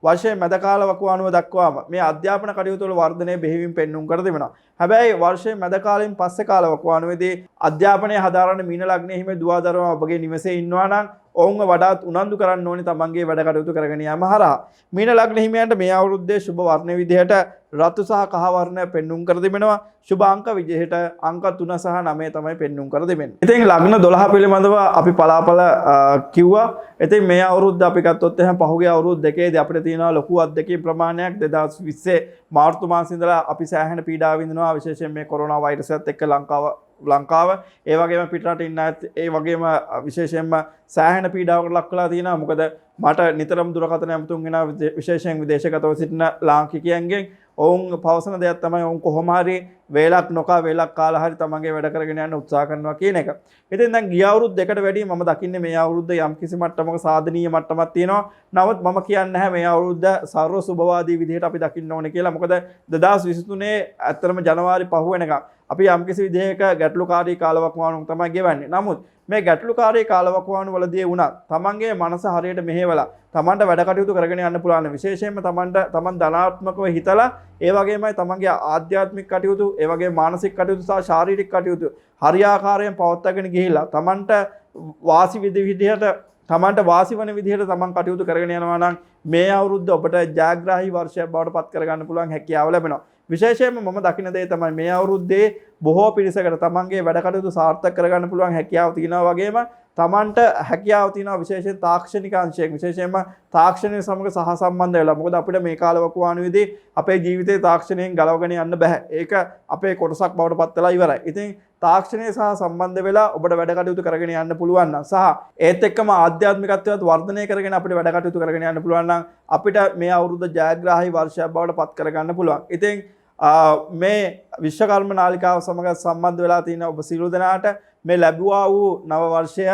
වර්ෂයේ මැද කාලවකවානුව දක්වාම මේ අධ්‍යාපන කටයුතු වල වර්ධනය බෙහෙවින් පෙන්වුම් කර දෙනවා. හැබැයි වර්ෂයේ මැද කාලෙන් පස්සේ කාලවකවානුවේදී අධ්‍යාපනය හදාරන මීන ලග්නයේ හිමි දුවදරුවා ඔබගේ නිවසේ ඉන්නවා නම් ඔවුන්ව වඩාත් උනන්දු කරන්න ඕනේ තමන්ගේ වැඩ කටයුතු කරගෙන යාම හරහා. මීන ලග්න හිමියන්ට මේ අවුරුද්දේ සුබ වර්ණ විදිහට රතු සහ කහ වර්ණය පෙන්වුම් කර දෙනවා. සුබ අංක විදිහට අංක 3 සහ 9 තමයි පෙන්වුම් කර දෙන්නේ. ඉතින් ලග්න 12 පිළිබඳව අපි පලාපල කිව්වා. ඉතින් මේ අවුරුද්ද අපි ගත්තොත් එහෙනම් පහුගිය අවුරුදු දෙකේදී අපිට තියෙනවා ලොකු අත්දැකීම් ප්‍රමාණයක් 2020 මාර්තු මාසයේ ඉඳලා අපි සෑහෙන පීඩාව විඳිනවා විශේෂයෙන් මේ කොරෝනා වෛරසයත් එක්ක ලංකාව ඒ වගේම පිටරට ඉන්න ඒ වගේම විශේෂයෙන්ම සෑහෙන පීඩාවකට ලක් වෙලා තියෙනවා. මොකද මට නිතරම දුරකථන ඇමතුම් වෙනවා විශේෂයෙන් විදේශගතව සිටින ලාංකිකයන්ගෙන්. ඔවුන් පවසන දෙයක් තමයි ඔවුන් කොහොම හරි වේලක් නොකා වේලක් කාලා හරි තමන්ගේ වැඩ කරගෙන යන්න උත්සාහ කරනවා කියන එක. ඉතින් දැන් ගිය අවුරුදු දෙකට වැඩිය මම දකින්නේ මේ අවුරුද්ද යම් කිසි මට්ටමක සාධනීය මට්ටමක් තියෙනවා. නමුත් මම කියන්නේ නැහැ මේ අවුරුද්ද සර්ව සුබවාදී විදිහට අපි දකින්න ඕනේ කියලා. මොකද 2023 ඇත්තටම ජනවාරි 5 වෙනකම් අපි යම් කිසි විදිහක ගැටලුකාරී කාලවකවානුවක් තමයි ගෙවන්නේ. නමුත් මේ ගැටලුකාරී කාලවකවානුව වලදී වුණත් තමන්ගේ මනස හරියට මෙහෙवला තමන්ට වැඩ කටයුතු කරගෙන යන්න පුළුවන්. විශේෂයෙන්ම තමන් ධනාත්මකව හිතලා ඒ වගේමයි තමන්ගේ ආධ්‍යාත්මික කටයුතු ඒ වගේම මානසික කටයුතු සහ ශාරීරික කටයුතු හරියාකාරයෙන් පවත්වාගෙන ගිහිල්ලා තමන්ට වාසි විදිහට තමන්ට වාසි වන විදිහට තමන් කටයුතු කරගෙන යනවා නම් මේ අවුරුද්ද ඔබට ජයග්‍රාහී වර්ෂයක් බවට පත් කරගන්න පුළුවන් හැකියාව ලැබෙනවා. විශේෂයෙන්ම මම දකින දේ තමයි මේ අවුරුද්දේ බොහෝ පිරිසකට තමන්ගේ වැඩ කටයුතු සාර්ථක කරගන්න පුළුවන් හැකියාව තියෙනවා. වගේම තමන්ට හැකියාව තියෙනවා විශේෂයෙන් තාක්ෂණික අංශයෙන් විශේෂයෙන්ම තාක්ෂණය සමග සහසම්බන්ධ වෙලා. මොකද අපිට මේ කාලවකවානුවේදී අපේ ජීවිතේ තාක්ෂණයෙන් ගලවගෙන යන්න බෑ. ඒක අපේ කොටසක් බවට පත් වෙලා ඉවරයි. ඉතින් තාක්ෂණය සහ සම්බන්ධ වෙලා ඔබට වැඩ කටයුතු කරගෙන යන්න පුළුවන් නම් සහ ඒත් එක්කම ආධ්‍යාත්මිකත්වයත් වර්ධනය කරගෙන අපිට වැඩ කටයුතු කරගෙන යන්න පුළුවන් නම් අපිට මේ අවුරුද්ද ජයග්‍රාහී වර්ෂයක් බවට පත් කරගන්න පුළුවන්. ඉතින් මේ විශ්වකර්ම නාලිකාව සමග සම්බන්ධ වෙලා තියෙන ඔබ සියලු දෙනාට මේ ලැබුවා වූ නව වර්ෂය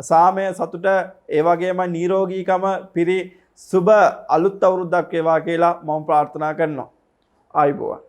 සාමය සතුට ඒ වගේම නිරෝගීකම පිරි සුබ අලුත් අවුරුද්දක් වේවා කියලා මම ප්‍රාර්ථනා කරනවා. ආයුබෝවන්.